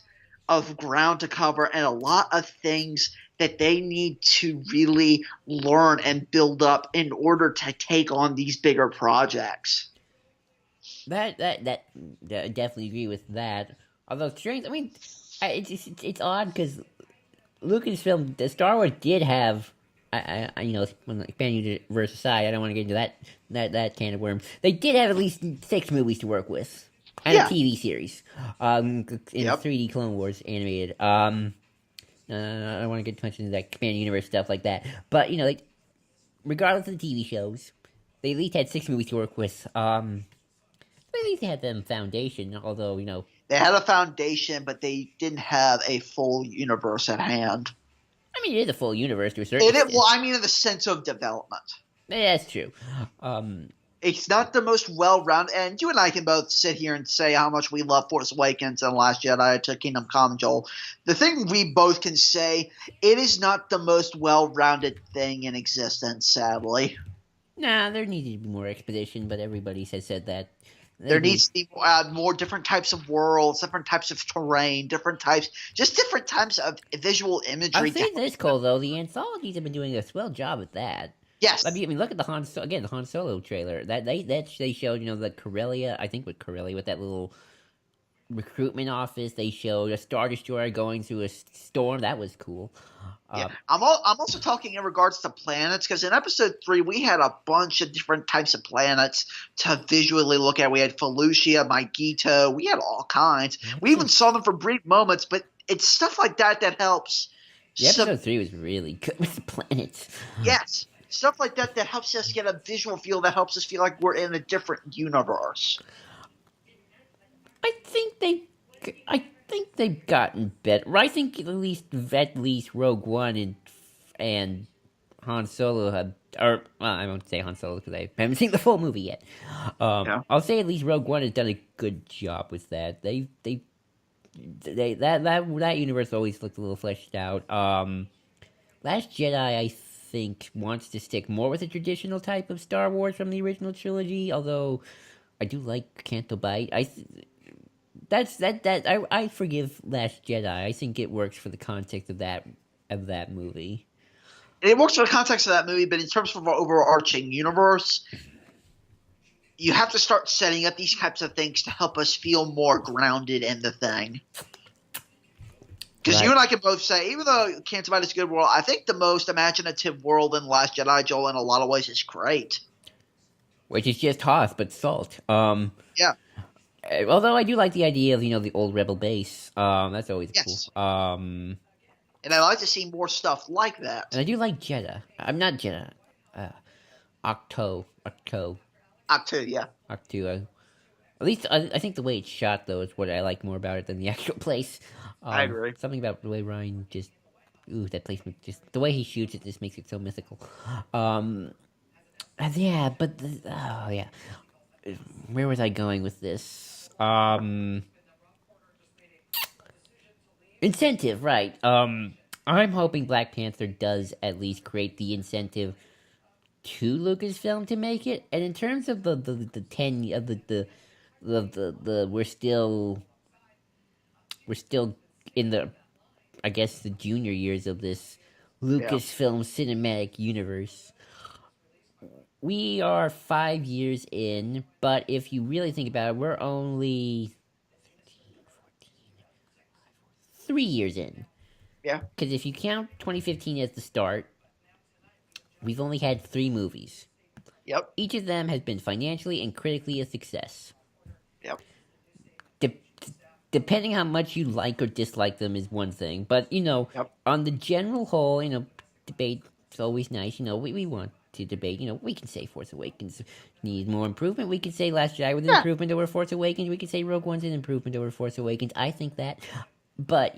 of ground to cover and a lot of things that they need to really learn and build up in order to take on these bigger projects. I definitely agree with that. Although strange, I mean, it's odd because Lucasfilm, the Star Wars did have. You know, when the fan universe aside, I don't want to get into that can of worms. They did have at least 6 movies to work with, and a Yeah. TV series, in Yep. 3D Clone Wars animated. I don't want to get too much into that expanded universe stuff like that. But you know, like regardless of the TV shows, they at least had 6 movies to work with. At least they had them foundation. Although you know, They had a foundation, but they didn't have a full universe at hand. I mean, it is a full universe to a certain extent. Well, I mean, in the sense of development. Yeah, that's true. It's not the most well-rounded, and you and I can both sit here and say how much we love Force Awakens and Last Jedi to Kingdom Come, Joel. The thing we both can say, it is not the most well-rounded thing in existence, sadly. Nah, there needed to be more expedition, but everybody has said that. There needs to be more different types of worlds, different types of terrain, different types of visual imagery. I'll say this, Cole, though, the anthologies have been doing a swell job at that. Yes. I mean, look at the Han Solo trailer. They showed, you know, the Corellia. I think with Corellia, with that little recruitment office, they showed a Star Destroyer going through a storm. That was cool. Yeah. I'm also talking in regards to planets, because in episode 3 we had a bunch of different types of planets to visually look at. We had Felucia, Mygito, we had all kinds. We even saw them for brief moments, but it's stuff like that that helps. Yeah, episode 3 was really good with the planets. Yes. Stuff like that that helps us get a visual feel, that helps us feel like we're in a different universe. I think they've gotten better. I think at least Rogue One and Han Solo have, or well, I won't say Han Solo because I haven't seen the full movie yet. Yeah. I'll say at least Rogue One has done a good job with that. That universe always looked a little fleshed out. Last Jedi, I think, wants to stick more with the traditional type of Star Wars from the original trilogy. Although I do like Canto Bight. I forgive Last Jedi. I think it works for the context of that movie. It works for the context of that movie, but in terms of our overarching universe, you have to start setting up these types of things to help us feel more grounded in the thing. Because you and I can both say, even though Canto Bight is a good world, I think the most imaginative world in Last Jedi, Joel, in a lot of ways is great. Which is just Hoth, but salt. Yeah. Although I do like the idea of, you know, the old rebel base. That's always Yes. cool. And I like to see more stuff like that. And I do like Jeddah. I'm not Jeddah. Octo. Octo, yeah. Octo. At least I think the way it's shot, though, is what I like more about it than the actual place. I agree. Something about the way Ryan just... Ooh, that place... Just the way he shoots it just makes it so mythical. Yeah, but... Oh, yeah. Where was I going with this? Incentive, right. I'm hoping Black Panther does at least create the incentive to Lucasfilm to make it. And in terms of the 10 of the we're still in the, I guess, the junior years of this Lucasfilm cinematic universe. We are 5 years in, but if you really think about it, we're only 3 years in. Yeah. Because if you count 2015 as the start, we've only had 3 movies. Yep. Each of them has been financially and critically a success. Yep. Depending how much you like or dislike them is one thing, but, you know, on the general whole, you know, debate is always nice. You know, we want to debate. You know, we can say Force Awakens needs more improvement. We can say Last Jedi was an improvement over Force Awakens. We can say Rogue One's an improvement over Force Awakens. I think that. But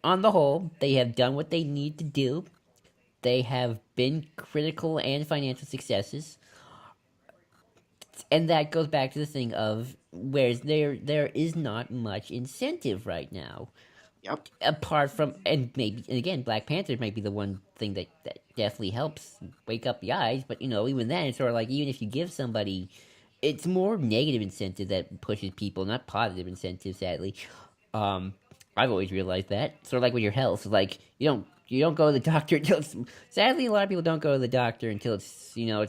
on the whole, they have done what they need to do. They have been critical and financial successes. And that goes back to the thing of whereas there is not much incentive right now. Yep. Apart from, and again, Black Panther might be the one thing that definitely helps wake up the eyes, but, you know, even then, it's sort of like, even if you give somebody, it's more negative incentive that pushes people, not positive incentive, sadly. I've always realized that. Sort of like with your health, like, you don't go to the doctor until sadly, a lot of people don't go to the doctor until it's, you know,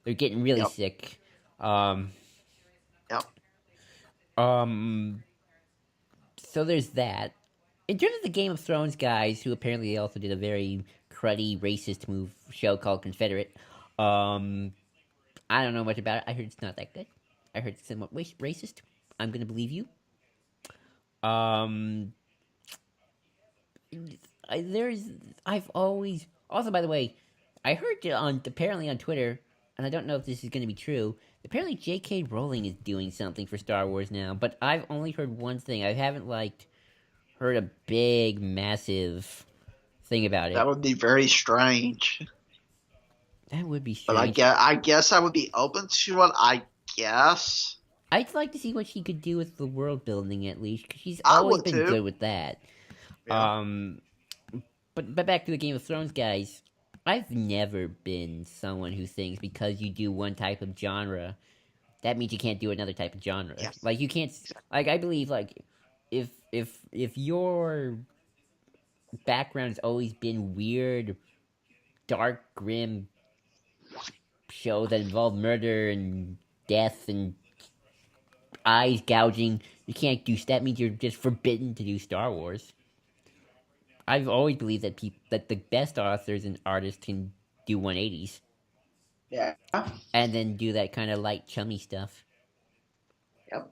they're getting really sick. Yep. Um, so there's that. In terms of the Game of Thrones guys, who apparently also did a very cruddy, racist move show called Confederate. Um, I don't know much about it. I heard it's not that good. I heard it's somewhat racist. I'm gonna believe you. Um, there's I've always also, by the way, I heard on apparently on Twitter, and I don't know if this is going to be true. Apparently, J.K. Rowling is doing something for Star Wars now, but I've only heard one thing. I haven't heard a big, massive thing about That it. would be very strange. That would be But strange. I guess I would be open to it. I guess I'd like to see what she could do with the world building at least, because she's I always would been too. good with that. Yeah. Um, but back to the Game of Thrones guys. I've never been someone who thinks because you do one type of genre, that means you can't do another type of genre. Yes. Like you can't. Like I believe, like if your background has always been weird, dark, grim show that involve murder and death and eyes gouging, you can't do. That means you're just forbidden to do Star Wars. I've always believed that that the best authors and artists can do 180s Yeah. and then do that kind of light, chummy stuff. Yep.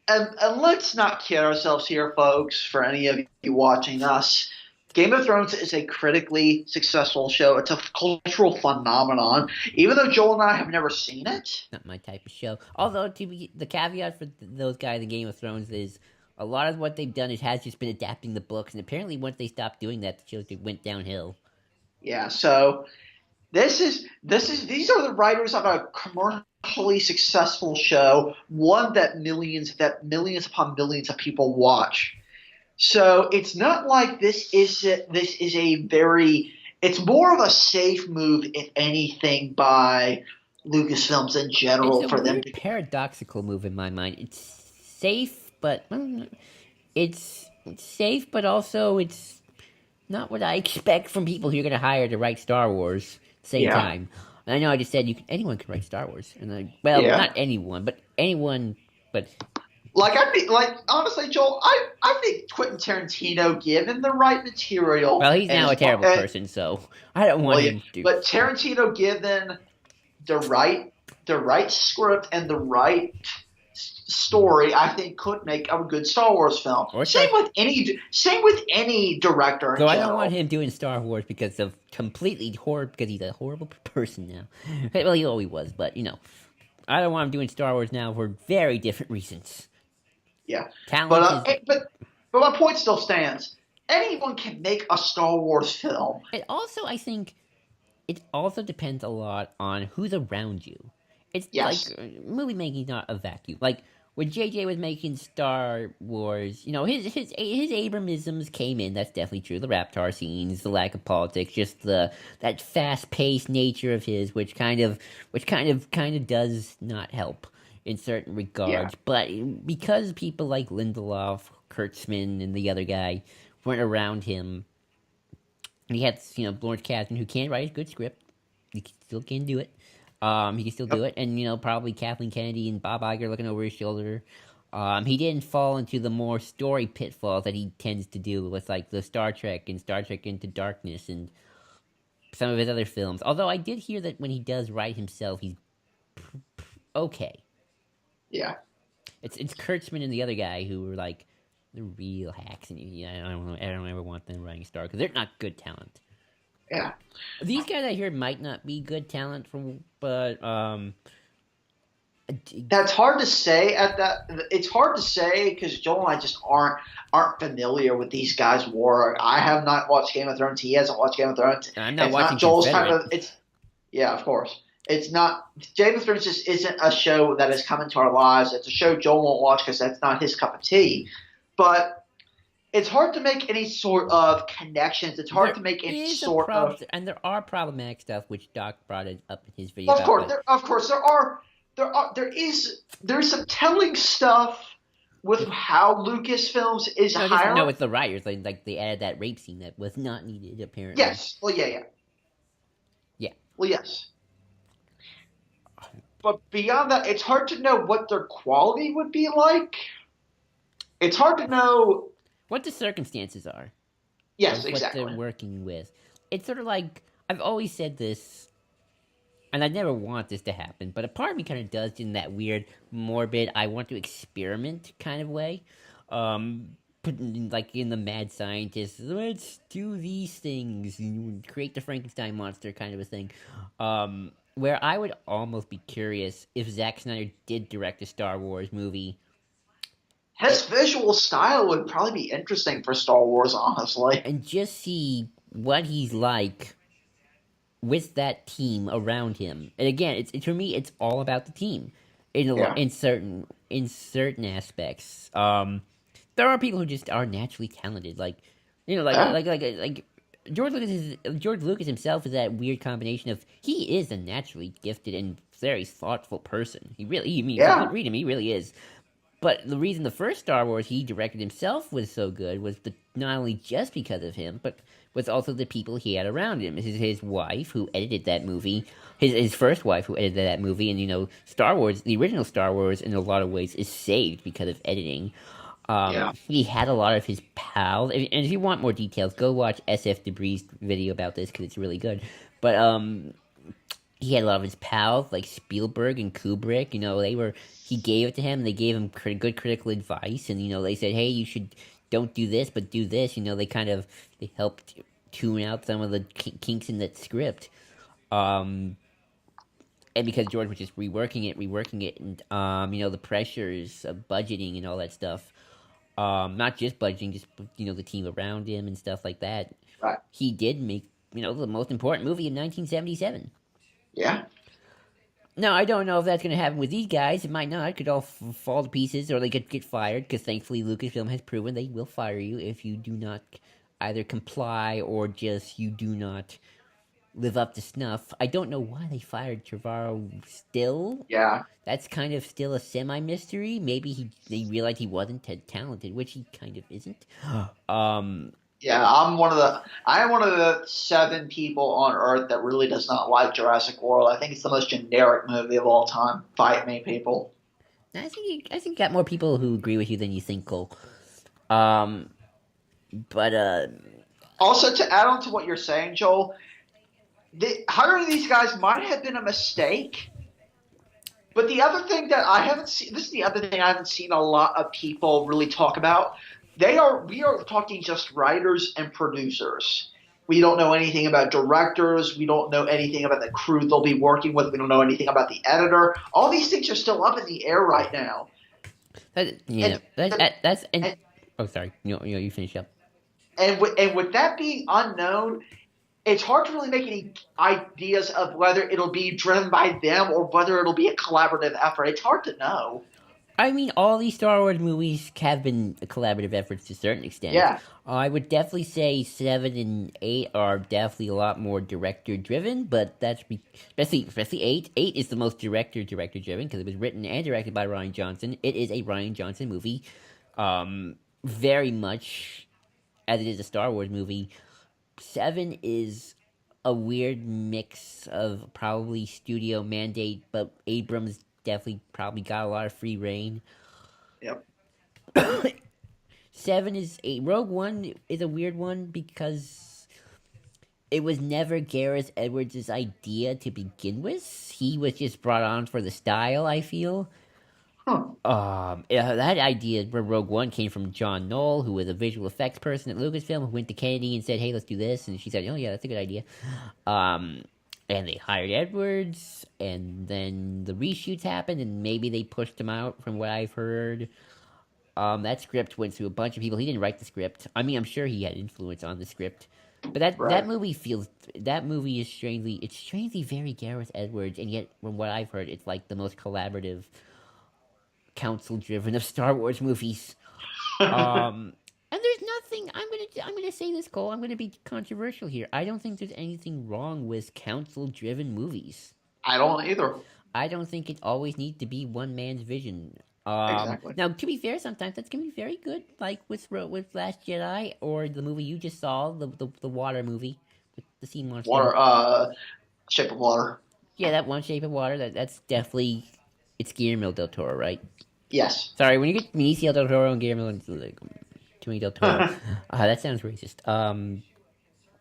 And let's not kid ourselves here, folks, for any of you watching us. Game of Thrones is a critically successful show. It's a cultural phenomenon. Even though Joel and I have never seen it. Not my type of show. Although, the caveat for those guys in Game of Thrones is a lot of what they've done has just been adapting the books, and apparently once they stopped doing that, the show went downhill. Yeah, so these are the writers of a commercially successful show, one that millions upon millions of people watch. So it's not like this is a very, it's more of a safe move, if anything, by Lucasfilms in general It's a for them weird to. paradoxical move in my mind. It's safe, but it's safe, but also it's not what I expect from people who you're going to hire to write Star Wars. Same Yeah, time, and I know I just said anyone can write Star Wars, and yeah. not anyone, but anyone, but Like honestly, Joel, I think Quentin Tarantino, given the right material, well, he's and now a terrible person, so I don't want him to. but Tarantino, given the right script and the right story, I think could make a good Star Wars film. Or Same with any director in So I don't general. want him doing Star Wars because of completely horrible. Because he's a horrible person now. Well, he always was, but I don't want him doing Star Wars now for very different reasons. Yeah, Talent is. but my point still stands. Anyone can make a Star Wars film. It also, I think, it also depends a lot on who's around you. It's Yes. like movie making, not a vacuum. Like when JJ was making Star Wars, his Abramisms came in. That's definitely true. The Raptor scenes, the lack of politics, just that fast paced nature of his, which kind of does not help in certain regards. Yeah. But because people like Lindelof, Kurtzman, and the other guy weren't around him, and he had Lawrence Kasdan, who can write a good script. He still can do it. He can still do it, and probably Kathleen Kennedy and Bob Iger looking over his shoulder. He didn't fall into the more story pitfalls that he tends to do with like the Star Trek and Star Trek Into Darkness and some of his other films. Although I did hear that when he does write himself, he's okay. Yeah. It's Kurtzman and the other guy who were like the real hacks, and I don't know. I don't ever want them writing Star because they're not good talent. Yeah. These guys I hear might not be good talent but that's hard to say it's hard to say because Joel and I just aren't familiar with these guys' work. I have not watched Game of Thrones. He hasn't watched Game of Thrones. I'm not it's watching not Joel's Confederate. Yeah, of course. It's not Game of Thrones just isn't a show that has come into our lives. It's a show Joel won't watch because that's not his cup of tea. But it's hard to make any sort of connections. It's hard to make any sort of. And there are problematic stuff, which Doc brought it up in his video. Of course, there's some telling stuff with how Lucasfilms is hiring. No, it's the writers. Like they added that rape scene that was not needed, apparently. Yes. Well, yeah. Yeah. Well, yes. but beyond that, it's hard to know what their quality would be like. It's hard to know. What the circumstances are Yes, of what they're exactly. working with. It's sort of like I've always said this, and I never want this to happen, but a part of me kind of does in that weird, morbid, I want to experiment kind of way. Putting like in the mad scientist, let's do these things, create the Frankenstein monster kind of a thing. Where I would almost be curious if Zack Snyder did direct a Star Wars movie His visual style would probably be interesting for Star Wars, honestly. and just see what he's like with that team around him. And again, for me, it's all about the team Yeah. in certain aspects. There are people who just are naturally talented, like Yeah. like George Lucas himself is that weird combination of he is a naturally gifted and very thoughtful person. I mean, if you Yeah. read him, he really is. But the reason the first Star Wars he directed himself was so good was not only just because of him, but was also the people he had around him. His wife, who edited that movie, his first wife, who edited that movie, and Star Wars, the original Star Wars, in a lot of ways, is saved because of editing. Yeah. He had a lot of his pals, and if you want more details, go watch SF Debris' video about this because it's really good. But he had a lot of his pals like Spielberg and Kubrick. He gave it to him. They gave him good critical advice, and they said, "Hey, you should don't do this, but do this." They helped tune out some of the kinks in that script. Um, and because George was just reworking it, and the pressures of budgeting and all that stuff. Not just budgeting, just the team around him and stuff like that. Right. He did make the most important movie in 1977. Yeah. Now, I don't know if that's going to happen with these guys. It might not. It could all fall to pieces or they could get fired because thankfully Lucasfilm has proven they will fire you if you do not either comply or just you do not live up to snuff. I don't know why they fired Trevorrow still. Yeah. That's kind of still a semi-mystery. Maybe they realized he wasn't talented, which he kind of isn't. um, Yeah. I am one of the 7 people on Earth that really does not like Jurassic World. I think it's the most generic movie of all time. Fight me, people. I think you got more people who agree with you than you think, Cole. Um, but Also, to add on to what you're saying, Joel, hiring these guys might have been a mistake. But the other thing that I haven't seen, this is the other thing I haven't seen a lot of people really talk about. We are talking just writers and producers. We don't know anything about directors. We don't know anything about the crew they'll be working with. We don't know anything about the editor. All these things are still up in the air right now. yeah, And that's and and oh, sorry, you finish up. with that being unknown, it's hard to really make any ideas of whether it'll be driven by them or whether it'll be a collaborative effort. It's hard to know. I mean, all these Star Wars movies have been collaborative efforts to a certain extent. Yeah. I would definitely say 7 and 8 are definitely a lot more director driven, but especially 8. 8 is the most director driven because it was written and directed by Ryan Johnson. It is a Ryan Johnson movie, very much as it is a Star Wars movie. 7 is a weird mix of probably studio mandate, but Abrams definitely probably got a lot of free reign. Yep. 7 is a Rogue One is a weird one because it was never Gareth Edwards' idea to begin with. He was just brought on for the style, I feel. Huh. That idea for Rogue One came from John Knoll, who was a visual effects person at Lucasfilm, who went to Kennedy and said, "Hey, let's do this," and she said, "Oh yeah, that's a good idea." And they hired Edwards, and then the reshoots happened, and maybe they pushed him out, from what I've heard. That script went through a bunch of people. He didn't write the script. I mean, I'm sure he had influence on the script, but Right. that movie is strangely very Gareth Edwards, and yet from what I've heard, it's like the most collaborative, council driven of Star Wars movies. And there's nothing. I'm gonna say this, Cole. I'm gonna be controversial here. I don't think there's anything wrong with council driven movies. I don't either. I don't think it always needs to be one man's vision. Exactly. Now to be fair, sometimes that's gonna be very good, like with Last Jedi or the movie you just saw, the water movie with the sea monster. Water. Shape of Water. Yeah, that One Shape of Water. That's definitely it's Guillermo del Toro, right? Yes. Sorry, when you get Benicio del Toro and Guillermo, it's like too many del Toro. That sounds racist.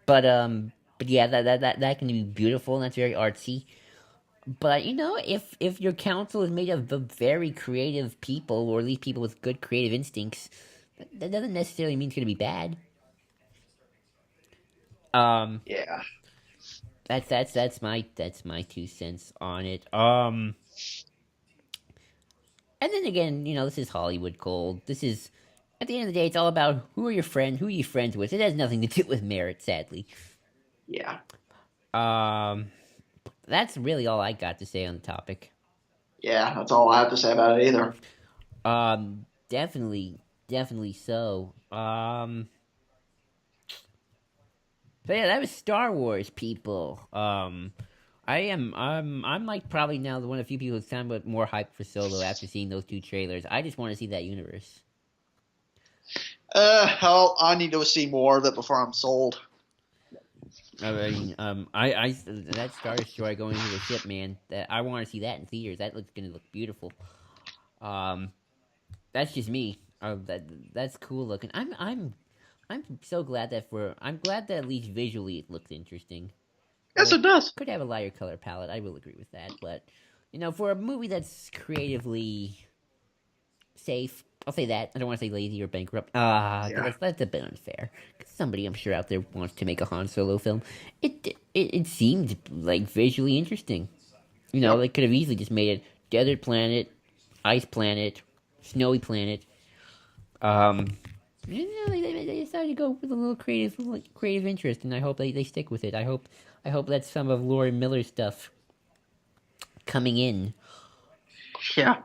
But but yeah, that can be beautiful and that's very artsy. But you know, if your council is made of very creative people, or at least people with good creative instincts, that doesn't necessarily mean it's going to be bad. Um, Yeah. that's my 2 cents on it. And then again, you know, this is Hollywood Gold. This is at the end of the day, it's all about who are your friends, who are you friends with. It has nothing to do with merit, sadly. Yeah. Um, that's really all I got to say on the topic. Yeah. That's all I have to say about it either. Definitely so. So yeah, that was Star Wars, people. I'm like probably now the one of the few people who's kind of more hyped for Solo after seeing those two trailers. I just want to see that universe. Hell, I need to see more of it before I'm sold. I mean, I that Star Destroyer going into the ship, man. That I want to see that in theaters. That looks gonna look beautiful. Um, that's just me. That's cool looking. I'm so glad that I'm glad that at least visually it looks interesting. Yes, it does. Could have a lighter color palette. I will agree with that, but you know, for a movie that's creatively safe, I'll say that. I don't want to say lazy or bankrupt. Yeah. That's a bit unfair. Somebody, I'm sure, out there wants to make a Han Solo film. It seemed like visually interesting. You know, Yep. they could have easily just made it desert planet, ice planet, snowy planet. Um, you know, they decided to go with a little creative interest, and I hope they stick with it. I hope that's some of Lori Miller's stuff coming in. Yeah.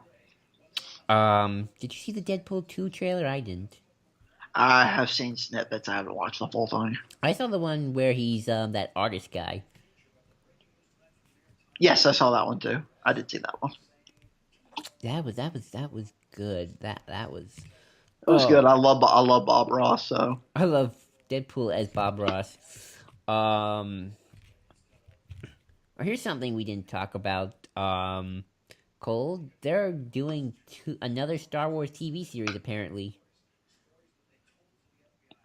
Did you see the Deadpool 2 trailer? I didn't. I have seen snippets. I haven't watched the full thing. I saw the one where he's that artist guy. Yes, I saw that one too. I did see that one. That was good. That was It was good. oh, I love Bob Ross. So I love Deadpool as Bob Ross. Um, here's something we didn't talk about. Cole, they're doing another Star Wars TV series apparently.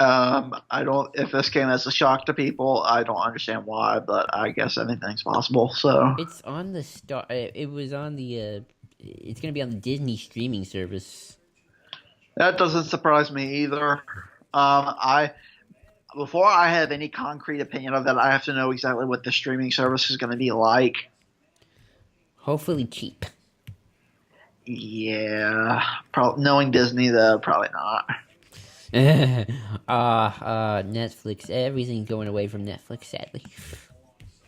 I don't. If this came as a shock to people, I don't understand why. But I guess anything's possible. So It's on the star. It was on the. It's gonna be on the Disney streaming service. that doesn't surprise me either. I before I have any concrete opinion of that, I have to know exactly what the streaming service is going to be like. Hopefully cheap. Yeah, knowing Disney though, probably not. Netflix. Everything's going away from Netflix, sadly.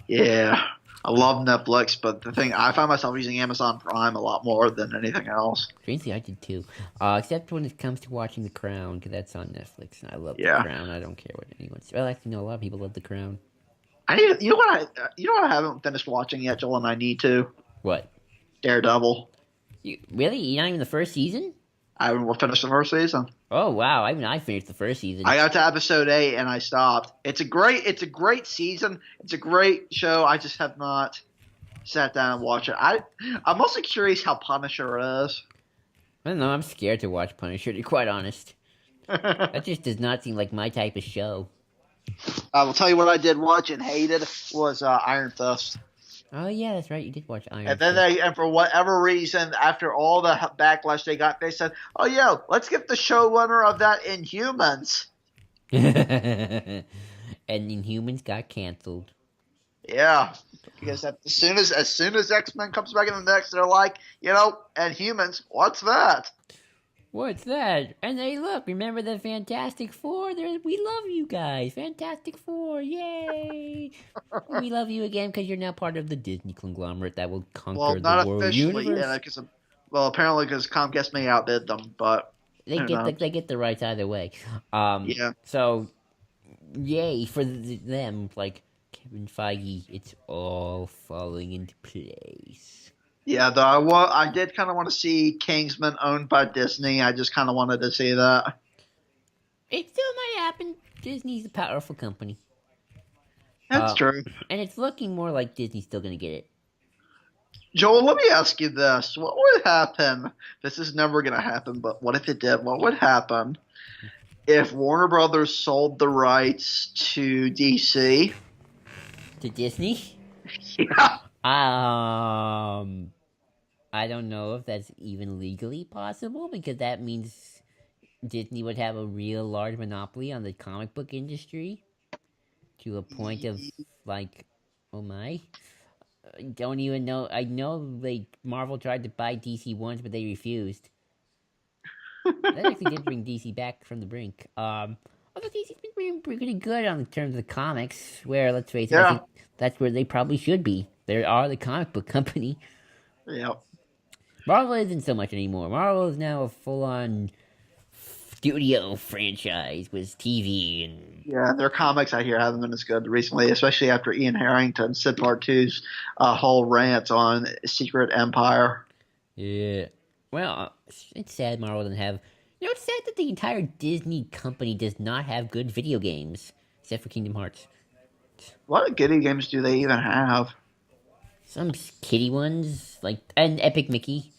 Yeah, I love Netflix, but the thing I find myself using Amazon Prime a lot more than anything else. Strangely, I did too. Except when it comes to watching The Crown, because that's on Netflix, and I love The Yeah, Crown. I don't care what anyone says. Well, actually, no, a lot of people love The Crown. I need. You know what I haven't finished watching yet, Joel, and I need to. What? Daredevil. Really? You're not even the first season? I haven't finished the first season. Oh wow! I finished the first season. I got to episode 8 and I stopped. It's a great season. It's a great show. I just have not sat down and watched it. I'm also curious how Punisher is. I don't know. I'm scared to watch Punisher. To be quite honest, that just does not seem like my type of show. I will tell you what I did watch and hated was Iron Fist. Oh yeah, that's right. You did watch Iron And then Fist. and for whatever reason, after all the backlash they got, they said, "Oh yeah, let's get the showrunner of that Inhumans." And Inhumans got canceled. Yeah, because as soon as X-Men comes back in the mix, they're like, Inhumans, what's that? What's that? And hey, look, remember the Fantastic Four? We love you guys. Fantastic Four, yay! We love you again because you're now part of the Disney conglomerate that will Well, conquer the not world officially, universe. apparently because Comcast may outbid them, but They who get knows? they get the rights either way. Yeah, So yay for them. Like Kevin Feige, it's all falling into place. yeah. Though I did kind of want to see Kingsman owned by Disney. I just kind of wanted to see that. It still might happen. Disney's a powerful company. That's Uh, true. and it's looking more like Disney's still gonna get it. Joel, let me ask you this. What would happen? This is never going to happen, but what if it did? What would happen if Warner Brothers sold the rights to DC? To Disney? Yeah. Um, I don't know if that's even legally possible because that means Disney would have a real large monopoly on the comic book industry to a point of like, oh my. I don't even know. I know like Marvel tried to buy DC once, but they refused. That actually did bring DC back from the brink. Although DC's been pretty good on terms of the comics. Where let's face it, I Yeah. think that's where they probably should be. They are the comic book company. Yeah. Marvel isn't so much anymore. Marvel is now a full-on studio franchise with TV and Yeah, their comics I hear haven't been as good recently, especially after Ian Harrington, Sid Part Two's whole rant on Secret Empire. yeah. Well, it's sad Marvel doesn't have. You know, it's sad that the entire Disney company does not have good video games, except for Kingdom Hearts. What Giddy games do they even have? Some kitty ones, like and Epic Mickey.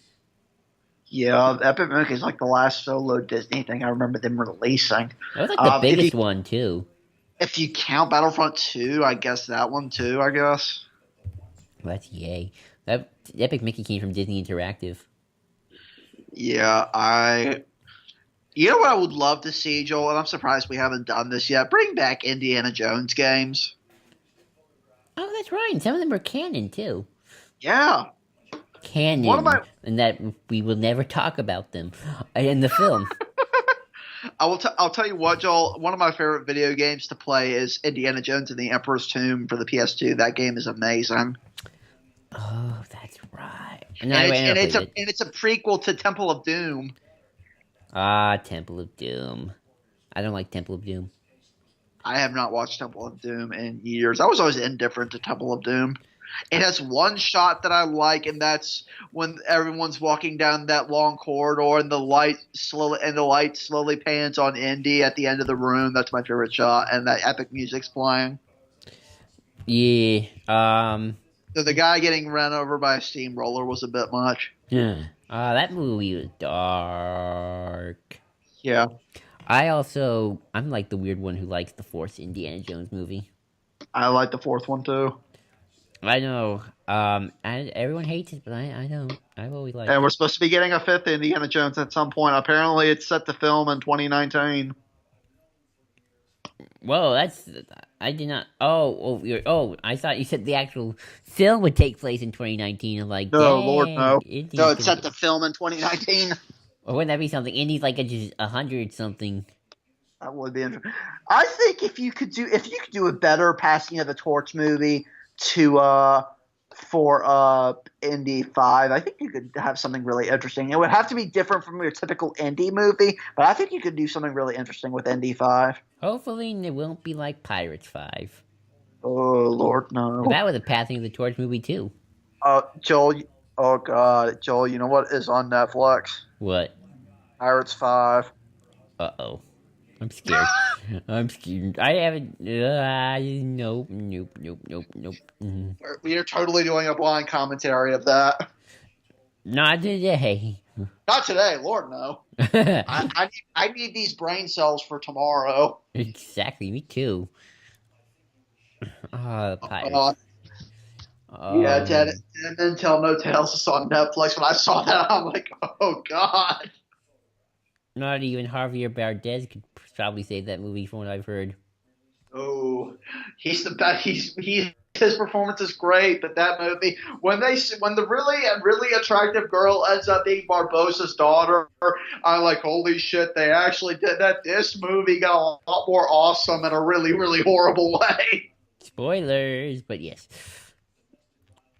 Yeah, Epic Mickey is like the last solo Disney thing I remember them releasing. That was like the If you biggest one too. if you count Battlefront 2, I guess that one too. I guess. Well, that's yay. That Epic Mickey came from Disney Interactive. Yeah, I. You know what I would love to see, Joel, and I'm surprised we haven't done this yet. Bring back Indiana Jones games. Oh, that's right. And some of them are canon too. Yeah, one of Canon, my and that we will never talk about them in the film. I'll tell you what, Joel. One of my favorite video games to play is Indiana Jones and the Emperor's Tomb for the PS2. That game is amazing, Oh, that's right. and No, I it's never and it's played a it. and it's a prequel to Temple of Doom. Ah, Temple of Doom. I don't like Temple of Doom. I have not watched Temple of Doom in years. I was always indifferent to Temple of Doom. It has one shot that I like, and that's when everyone's walking down that long corridor, and the light slowly pans on Indy at the end of the room. That's my favorite shot, and that epic music's playing. Yeah. So the guy getting run over by a steamroller was a bit much. Yeah. That movie was dark. Yeah, I'm like the weird one who likes the fourth Indiana Jones movie. I like the fourth one too. I know. Everyone hates it, but I don't. I've always liked And it. we're supposed to be getting a fifth Indiana Jones at some point. Apparently, it's set to film in 2019. Whoa, that's I did not. I thought you said the actual film would take place in 2019. I'm like, No, Lord, dang, no. Indy's No, it's gonna set to film in 2019. or wouldn't that be something? Indy's like just 100 something. That would be interesting. I think if you could do a better passing of the torch movie to for Indy 5, I think you could have something really interesting. It would have to be different from your typical Indy movie, but I think you could do something really interesting with Indy 5. Hopefully, it won't be like Pirates 5. Oh Lord, no. That was a passing of the torch movie too. Joel. Oh God, Joel. You know what is on Netflix? What? Pirates 5. Uh-oh. I'm scared. I'm scared. I haven't. Nope, nope, nope, nope, nope. We are totally doing a blind commentary of that. Not today. Not today, Lord no. I need these brain cells for tomorrow. Exactly, me too. Pirates. Uh, yeah, Ted and Tell No Tales is on Netflix. When I saw that, I'm like, oh God. Not even Javier Bardem could probably save that movie from what I've heard. Oh, he's the best. His performance is great, but that movie when the really attractive girl ends up being Barbossa's daughter, I'm like, holy shit! They actually did that. This movie got a lot more awesome in a really horrible way. Spoilers, but yes.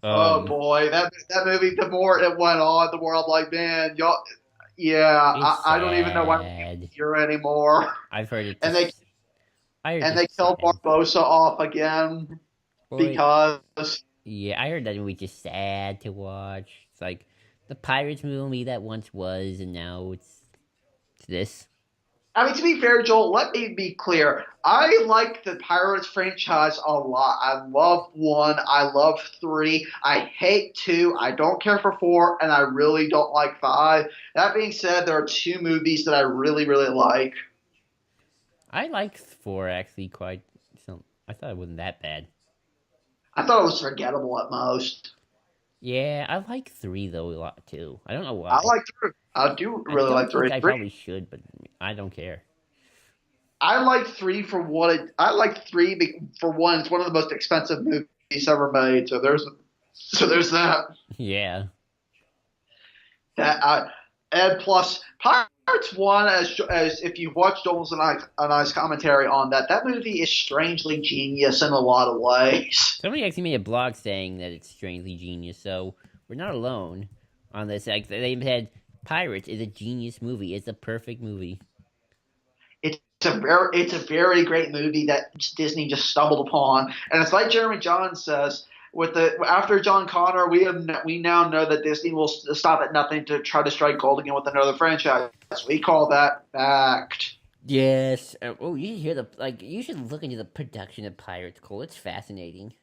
Oh boy, that movie. The more it went on, the more I'm like, man, y'all. Yeah, I don't even know why I'm here anymore. I've heard it. And they killed Barbossa off again because. Yeah, I heard that movie just sad to watch. It's like the Pirates movie that once was, and now it's this. I mean, to be fair, Joel, let me be clear. I like the Pirates franchise a lot. I love one. I love three. I hate two. I don't care for four, and I really don't like five. That being said, there are two movies that I really, really like. I like four actually quite. So I thought it wasn't that bad. I thought it was forgettable at most. Yeah, I like three though a lot too. I don't know I why. like three. I do I really don't like think three. I Three. probably should, but I don't care. I like three for what it. I like three for one. It's one of the most expensive movies ever made. So there's that. Yeah. That and plus Pirates One, as if you watched Joel's and I's commentary on that, that movie is strangely genius in a lot of ways. Somebody actually made a blog saying that it's strangely genius, so we're not alone on this. Like they said, Pirates is a genius movie. It's a perfect movie. It's a very great movie that Disney just stumbled upon, and it's like Jeremy Johns says. With the after John Connor, we now know that Disney will stop at nothing to try to strike gold again with another franchise. We call that fact. Yes. Oh, you should hear the like. You should look into the production of Pirates, Cole. It's fascinating.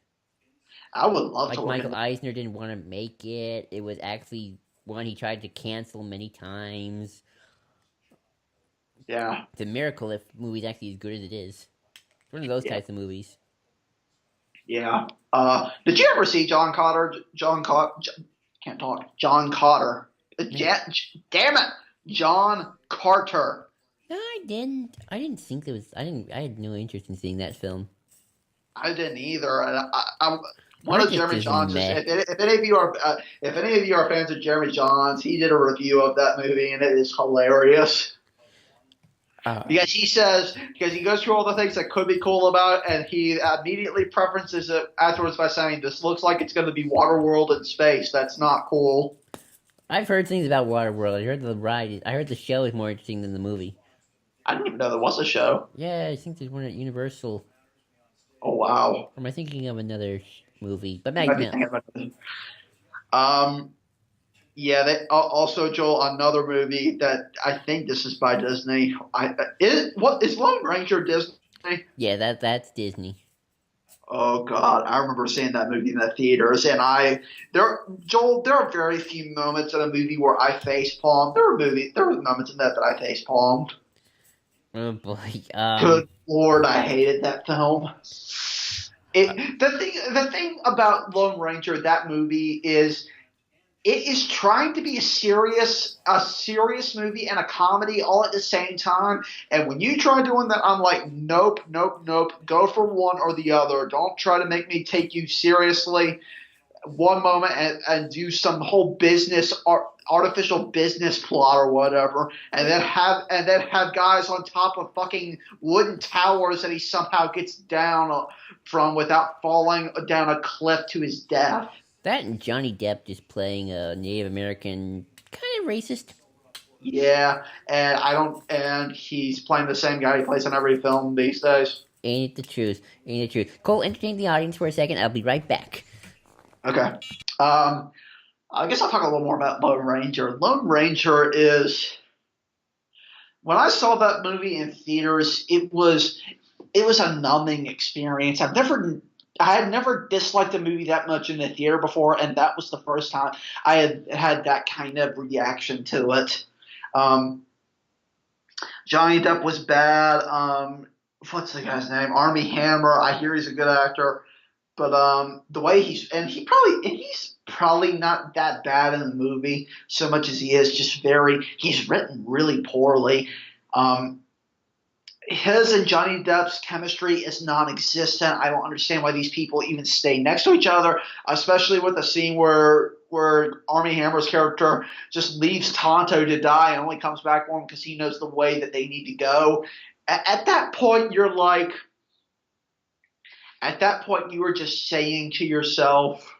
I would love to Like look Michael into. Eisner didn't want to make it. It was actually one he tried to cancel many times. Yeah, It's a miracle if the movie's actually as good as it is. It's one of those yeah, types of movies. yeah. Did you ever see John Cotter? Can't talk. John Cotter. No, Damn it, John Carter. I didn't. I didn't think there was. I didn't. I had no interest in seeing that film. I didn't either. And one Or of just Jeremy as Johns. meh. If any of you are fans of Jeremy Johns, he did a review of that movie, and it is hilarious. Uh, Because he goes through all the things that could be cool about it, and he immediately preferences it afterwards by saying, "This looks like it's going to be Waterworld in space. That's not cool." I've heard things about Waterworld. I heard the ride. I heard the show is more interesting than the movie. I didn't even know there was a show. Yeah, I think there's one at Universal. Oh wow, Or am I thinking of another movie? But you Meg, might be no. thinking about it. Yeah. Also, Joel, another movie that I think this is by Disney. Is Lone Ranger Disney? Yeah, that's Disney. Oh God, I remember seeing that movie in the theaters, and there are very few moments in a movie where I face palmed. There were moments in that I face palmed. Oh boy. Good Lord, I hated that film. The thing about Lone Ranger, that movie is it is trying to be a serious movie and a comedy all at the same time. And when you try doing that, I'm like, nope, nope, nope. Go for one or the other. Don't try to make me take you seriously one moment and do some whole artificial business plot or whatever, and then have guys on top of fucking wooden towers that he somehow gets down from without falling down a cliff to his death. That and Johnny Depp just playing a Native American kind of racist. Yeah, and he's playing the same guy he plays in every film these days. Ain't it the truth? Ain't it the truth? Cole, entertain the audience for a second. I'll be right back. Okay. I guess I'll talk a little more about Lone Ranger. Lone Ranger is when I saw that movie in theaters, it was a numbing experience. I had never disliked a movie that much in the theater before, and that was the first time I had that kind of reaction to it. Um, Johnny Depp was bad. What's the guy's name? Armie Hammer. I hear he's a good actor, but the way he's probably not that bad in the movie so much as he is just he's written really poorly. His and Johnny Depp's chemistry is non-existent. I don't understand why these people even stay next to each other, especially with the scene where Armie Hammer's character just leaves Tonto to die and only comes back for him because he knows the way that they need to go. At that point, you were just saying to yourself,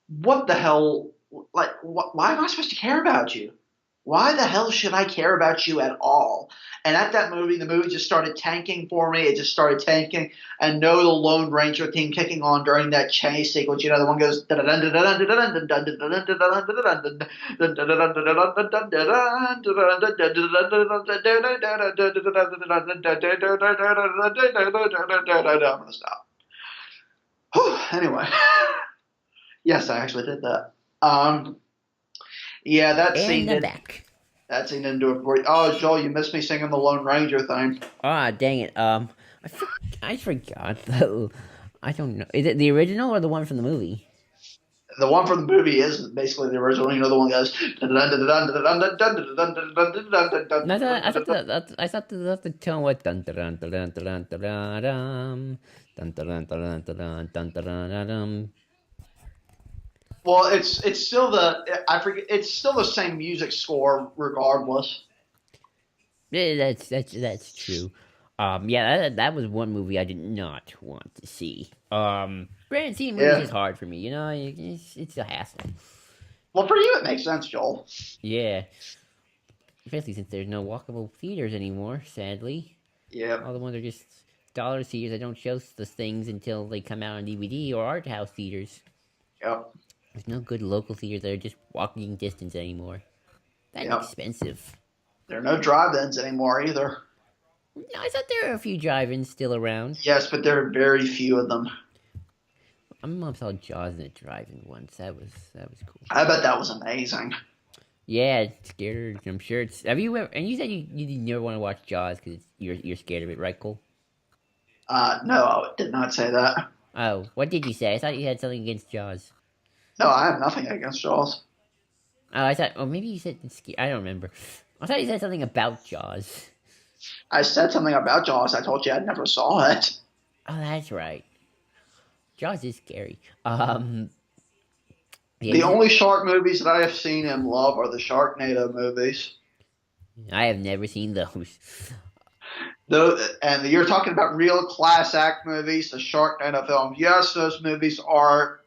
what the hell? Like, why am I supposed to care about you? why the hell should I care about you at all? And at that movie, the movie just started tanking for me. It just started tanking. And no, the Lone Ranger theme kicking on during that chase sequence. You know, the one goes. I'm gonna stop. Anyway, yes, I actually did that. Yeah, that scene And I'm did. back. That scene didn't do it for you. Oh, Joel, you missed me singing the Lone Ranger thing. Ah, dang it. I forgot. I don't know. Is it the original or the one from the movie? The one from the movie is basically the original. You know, the one that goes. No, I thought the tone was dun dun dun dun dun dun dun dun dun dun dun dun dun dun dun. Well, it's still the I forget. It's still the same music score regardless. Yeah, that's true. Yeah, that was one movie I did not want to see. Granted, seeing movies Yeah. is hard for me. You know, it's a hassle. Well, for you, it makes sense, Joel. Yeah, especially since there's no walkable theaters anymore. Sadly, Yeah. all the ones are just dollar theaters that don't show the things until they come out on DVD or art house theaters. Yep. There's no good local theaters that are just walking distance anymore. That's Yep. expensive. There are no drive-ins anymore either. I thought there were a few drive-ins still around. Yes, but there are very few of them. My mom saw Jaws in a drive-in once. That was cool. I bet that was amazing. Yeah, it's scared. I'm sure it's. Have you ever? And you said you never want to watch Jaws because you're scared of it, right, Cole? No, I did not say that. Oh, what did you say? I thought you had something against Jaws. No, I have nothing against Jaws. Oh, I thought. Oh, maybe you said it's scary. I don't remember. I thought you said something about Jaws. I said something about Jaws. I told you I never saw it. Oh, that's right. Jaws is scary. Yeah, The only shark movies that I have seen and love are the Sharknado movies. I have never seen those. And you're talking about real class act movies, the Sharknado films. Yes, those movies are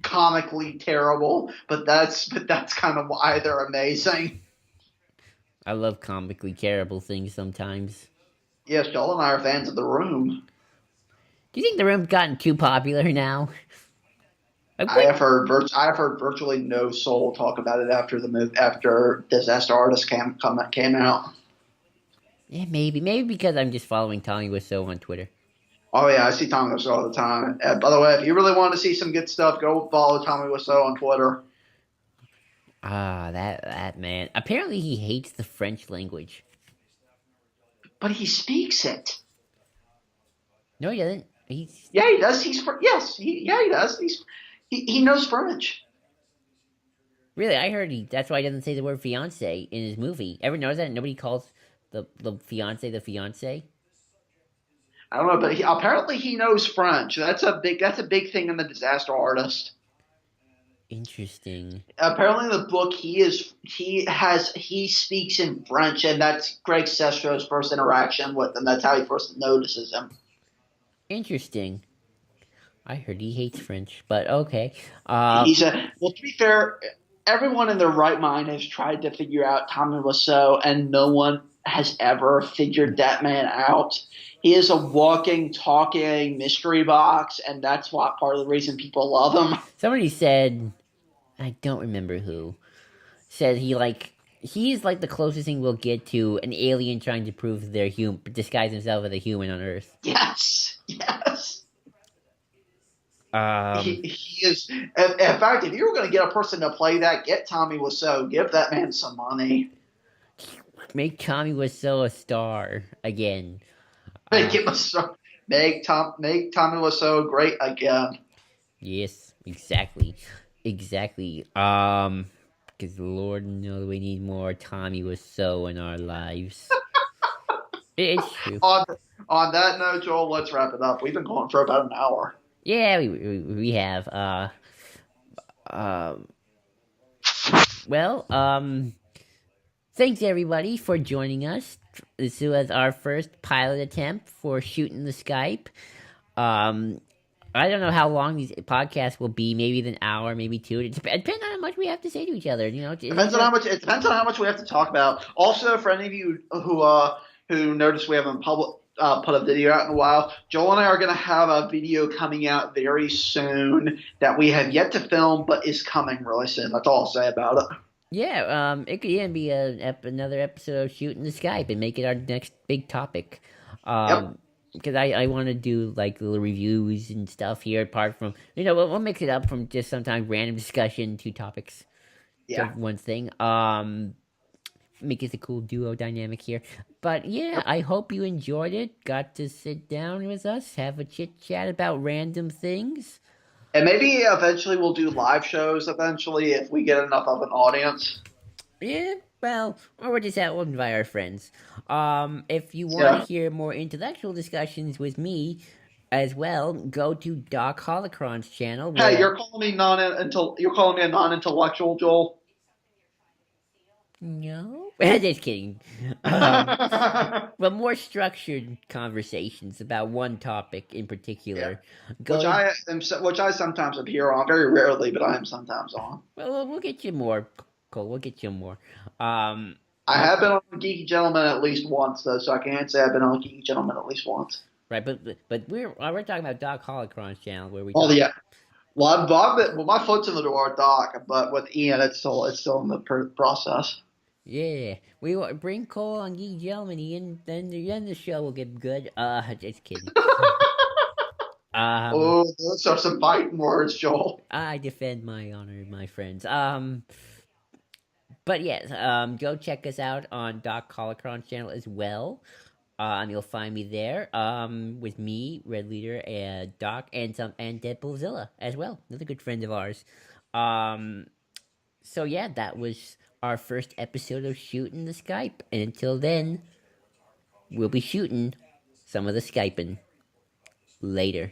comically terrible, but that's kind of why they're amazing. I love comically terrible things sometimes. Yes, Joel and I are fans of The Room. Do you think The Room's gotten too popular now? I have heard virtually no soul talk about it after Disaster Artist came out. Yeah, maybe because I'm just following Tommy Wiseau on Twitter. Oh yeah, I see Tommy Wiseau all the time. By the way, if you really want to see some good stuff, go follow Tommy Wiseau on Twitter. Ah, that man. Apparently, he hates the French language. But he speaks it. No, he doesn't. Yeah, he does. He does. He knows French. Really, I heard that's why he doesn't say the word fiance in his movie. Ever notice that nobody calls the fiance the fiance? I don't know, but apparently he knows French. That's a big thing in the Disaster Artist. Interesting. Apparently, in the book he speaks in French, and that's Greg Sesto's first interaction with him. That's how he first notices him. Interesting. I heard he hates French, but okay. Well, to be fair, everyone in their right mind has tried to figure out Tommy Wiseau, and no one has ever figured that man out. He is a walking, talking mystery box, and that's what part of the reason people love him. Somebody said, I don't remember who, said he's like the closest thing we'll get to an alien trying to prove they're disguise himself as a human on Earth. Yes. He is. In fact, if you were going to get a person to play that, get Tommy Wiseau. Give that man some money. Make Tommy Wiseau a star again. Make him a star. Make Tommy Wiseau great again. Yes, exactly. Because Lord knows we need more Tommy Wiseau in our lives. It's true. On that note, Joel, let's wrap it up. We've been going for about an hour. Yeah, we have. Thanks everybody for joining us. This was our first pilot attempt for Shootin the Skype. I don't know how long these podcasts will be. Maybe an hour, maybe two. It depends on how much we have to say to each other. You know, Depends on how much. It depends on how much we have to talk about. Also, for any of you who noticed we haven't put a video out in a while, Joel and I are going to have a video coming out very soon that we have yet to film, but is coming really soon. That's all I'll say about it. Yeah, it could even be another episode of Shooting the Skype and make it our next big topic. Yep. Because I want to do like little reviews and stuff here. Apart from we'll mix it up from just sometimes random discussion, two topics to Yeah. one thing. Make it a cool duo dynamic here. But yeah, Yep. I hope you enjoyed it. Got to sit down with us, have a chit chat about random things. And maybe eventually we'll do live shows eventually if we get enough of an audience. Yeah, well, or we'll just out invite our friends. If you want Yeah. to hear more intellectual discussions with me as well, go to Doc Holocron's channel. Hey, Where you're calling me a non-intellectual, Joel. no, just kidding. Yeah. But more structured conversations about one topic in particular. Go. Which I sometimes appear on, very rarely, but I am sometimes on. Well, we'll get you more, Cole. We'll get you more. Um, I have been on Geeky Gentleman at least once, though, so I can't say I've been on Geeky Gentleman at least once. right, but we're talking about Doc Holocron's channel where we. Oh talk, yeah. Well, my foot's in the door at Doc, but with Ian, it's still in the process. Yeah, we will bring Cole on Geek Gentleman, and then the show will get good. Just kidding. Oh, those are some fighting words, Joel. I defend my honor, my friends. But yes, go check us out on Doc Holocron's channel as well. You'll find me there. With me, Red Leader, and Doc, and Deadpoolzilla as well. Another good friend of ours. So yeah, that was our first episode of Shooting the Skype, and until then, we'll be shooting some of the Skyping later.